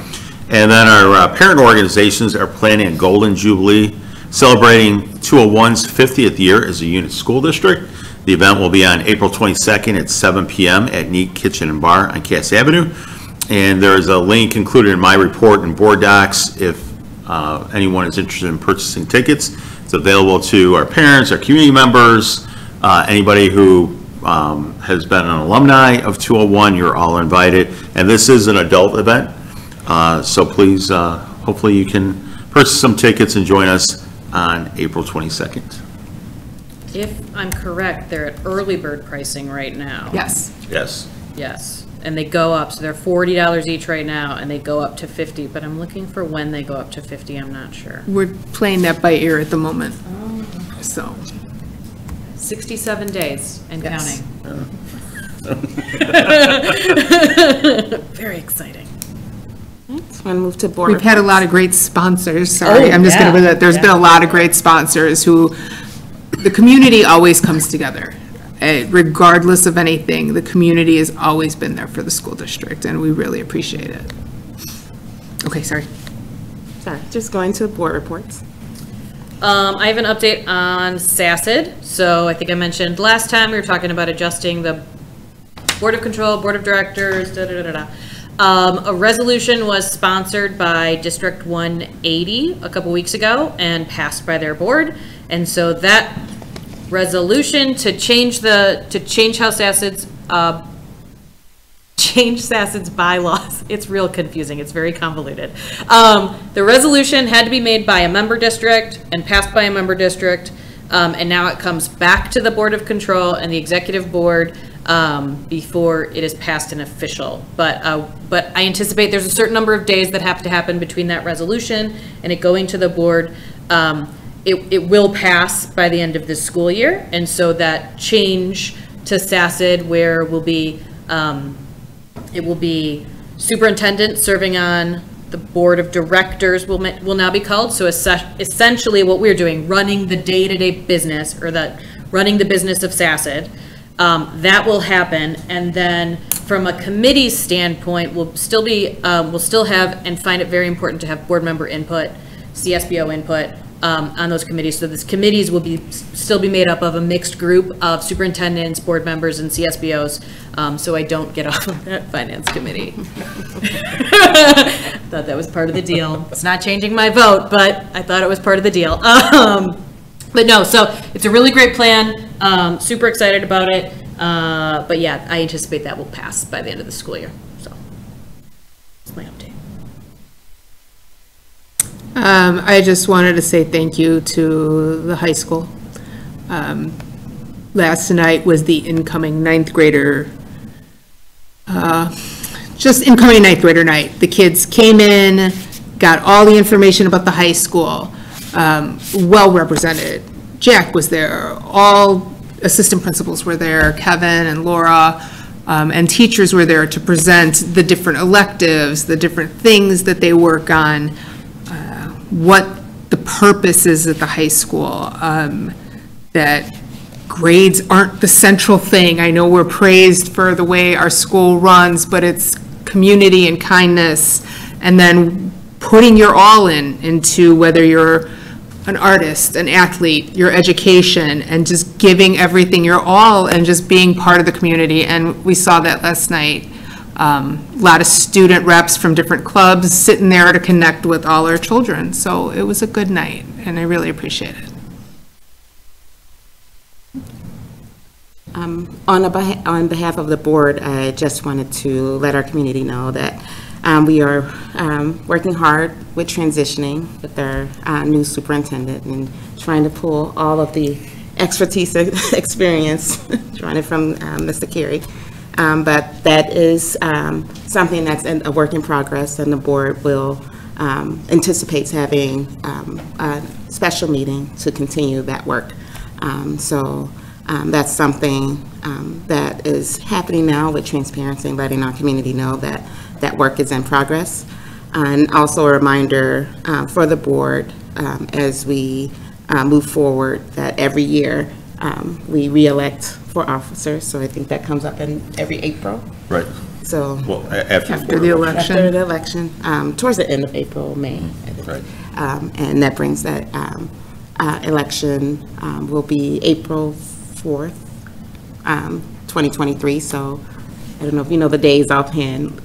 And then our parent organizations are planning a Golden Jubilee, celebrating 201's 50th year as a unit school district. The event will be on April 22nd at 7 p.m. at Neat Kitchen and Bar on Cass Avenue. And there is a link included in my report and board docs if anyone is interested in purchasing tickets. It's available to our parents, our community members, anybody who has been an alumni of 201. You're all invited. And this is an adult event, so please, hopefully you can purchase some tickets and join us on April 22nd. If I'm correct, they're at early bird pricing right now. Yes. Yes. Yes, and they go up, so they're $40 each right now, and they go up to 50, but I'm looking for when they go up to 50, I'm not sure. We're playing that by ear at the moment. So, 67 days and Yes. counting. Very exciting. So I'm going to move to board. we've had a lot of great sponsors, sorry. Oh, I'm just going to yeah, put that, there's been a lot of great sponsors who, the community always comes together. Regardless of anything, the community has always been there for the school district, and we really appreciate it. Okay, sorry. Sorry, just going to board reports. I have an update on SACID. So I think I mentioned last time we were talking about adjusting the Board of Control, Board of Directors, a resolution was sponsored by District 180 a couple weeks ago and passed by their board. And so that resolution to change how SACID's change SACID's bylaws. It's real confusing. It's very convoluted. The resolution had to be made by a member district and passed by a member district, and now it comes back to the Board of Control and the Executive Board before it is passed and official. But I anticipate there's a certain number of days that have to happen between that resolution and it going to the board. It will pass by the end of this school year, and so that change to SACID, where will be it will be superintendent serving on the board of directors will now be called. So essentially, what we're doing, running the day-to-day business, or running the business of SACID, that will happen, and then from a committee standpoint, we'll still have and find it very important to have board member input, CSBO input. On those committees. So these committees will still be made up of a mixed group of superintendents, board members, and CSBOs, so I don't get off of that finance committee. Thought that was part of the deal. It's not changing my vote, but I thought it was part of the deal. But no, so it's a really great plan. Super excited about it. But yeah, I anticipate that will pass by the end of the school year. So that's my update. I just wanted to say thank you to the high school. Last night was the incoming ninth grader, just incoming ninth grader night. The kids came in, got all the information about the high school, well represented. Jack was there, all assistant principals were there, Kevin and Laura, and teachers were there to present the different electives, the different things that they work on, what the purpose is at the high school, that grades aren't the central thing. I know we're praised for the way our school runs, but it's community and kindness, and then putting your all into whether you're an artist, an athlete, your education, and just giving everything your all and just being part of the community. And we saw that last night. A lot of student reps from different clubs sitting there to connect with all our children. So it was a good night, and I really appreciate it. On behalf of the board, I just wanted to let our community know that we are working hard with transitioning with our new superintendent and trying to pull all of the expertise, experience, drawing it from Mr. Carey. But that is something that's a work in progress, and the board will anticipates having a special meeting to continue that work. So that's something that is happening now with transparency and letting our community know that that work is in progress. And also a reminder for the board as we move forward that every year we re-elect for officers. So I think that comes up in every April. Right. So Well, after the election. after the election, towards the end of April, May, I think. Right. And that brings that election will be April 4th, 2023. So I don't know if you know the days offhand.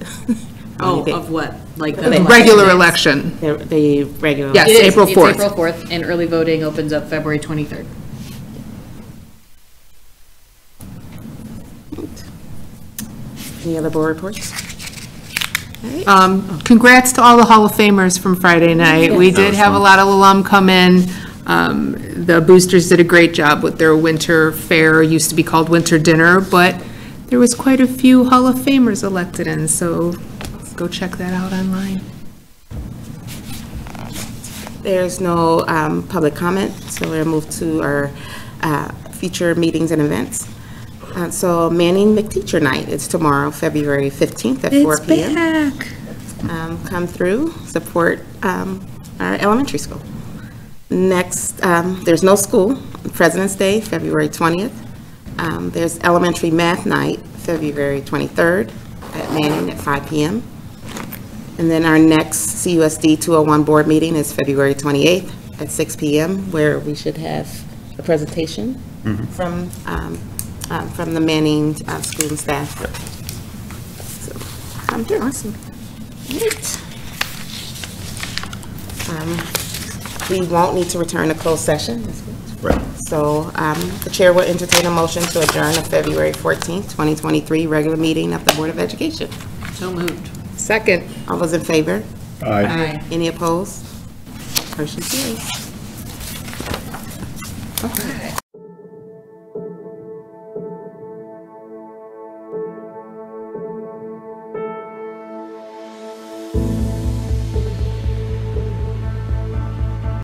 Oh, of what? Like the Regular election. The regular. Yes. It is. April 4th. It's April 4th, and early voting opens up February 23rd. Any other board reports? Congrats to all the Hall of Famers from Friday night. We did have a lot of alum come in. The boosters did a great job with their winter fair, used to be called winter dinner, but there was quite a few Hall of Famers elected in, so let's go check that out online. There's no public comment, so we'll move to our future meetings and events. So Manning McTeacher Night is tomorrow, February 15th at 4 p.m. Back. Come through, support our elementary school. Next, there's no school, President's Day, February 20th. There's elementary math night, February 23rd at Manning at 5 p.m. And then our next CUSD 201 board meeting is February 28th at 6 p.m., where we should have a presentation from the Manning school and staff. So, come through. Awesome. We won't need to return to closed session. Right. So the chair will entertain a motion to adjourn the February 14th, 2023 regular meeting of the Board of Education. So moved. Second. All those in favor? Aye. Any opposed? Motion carries.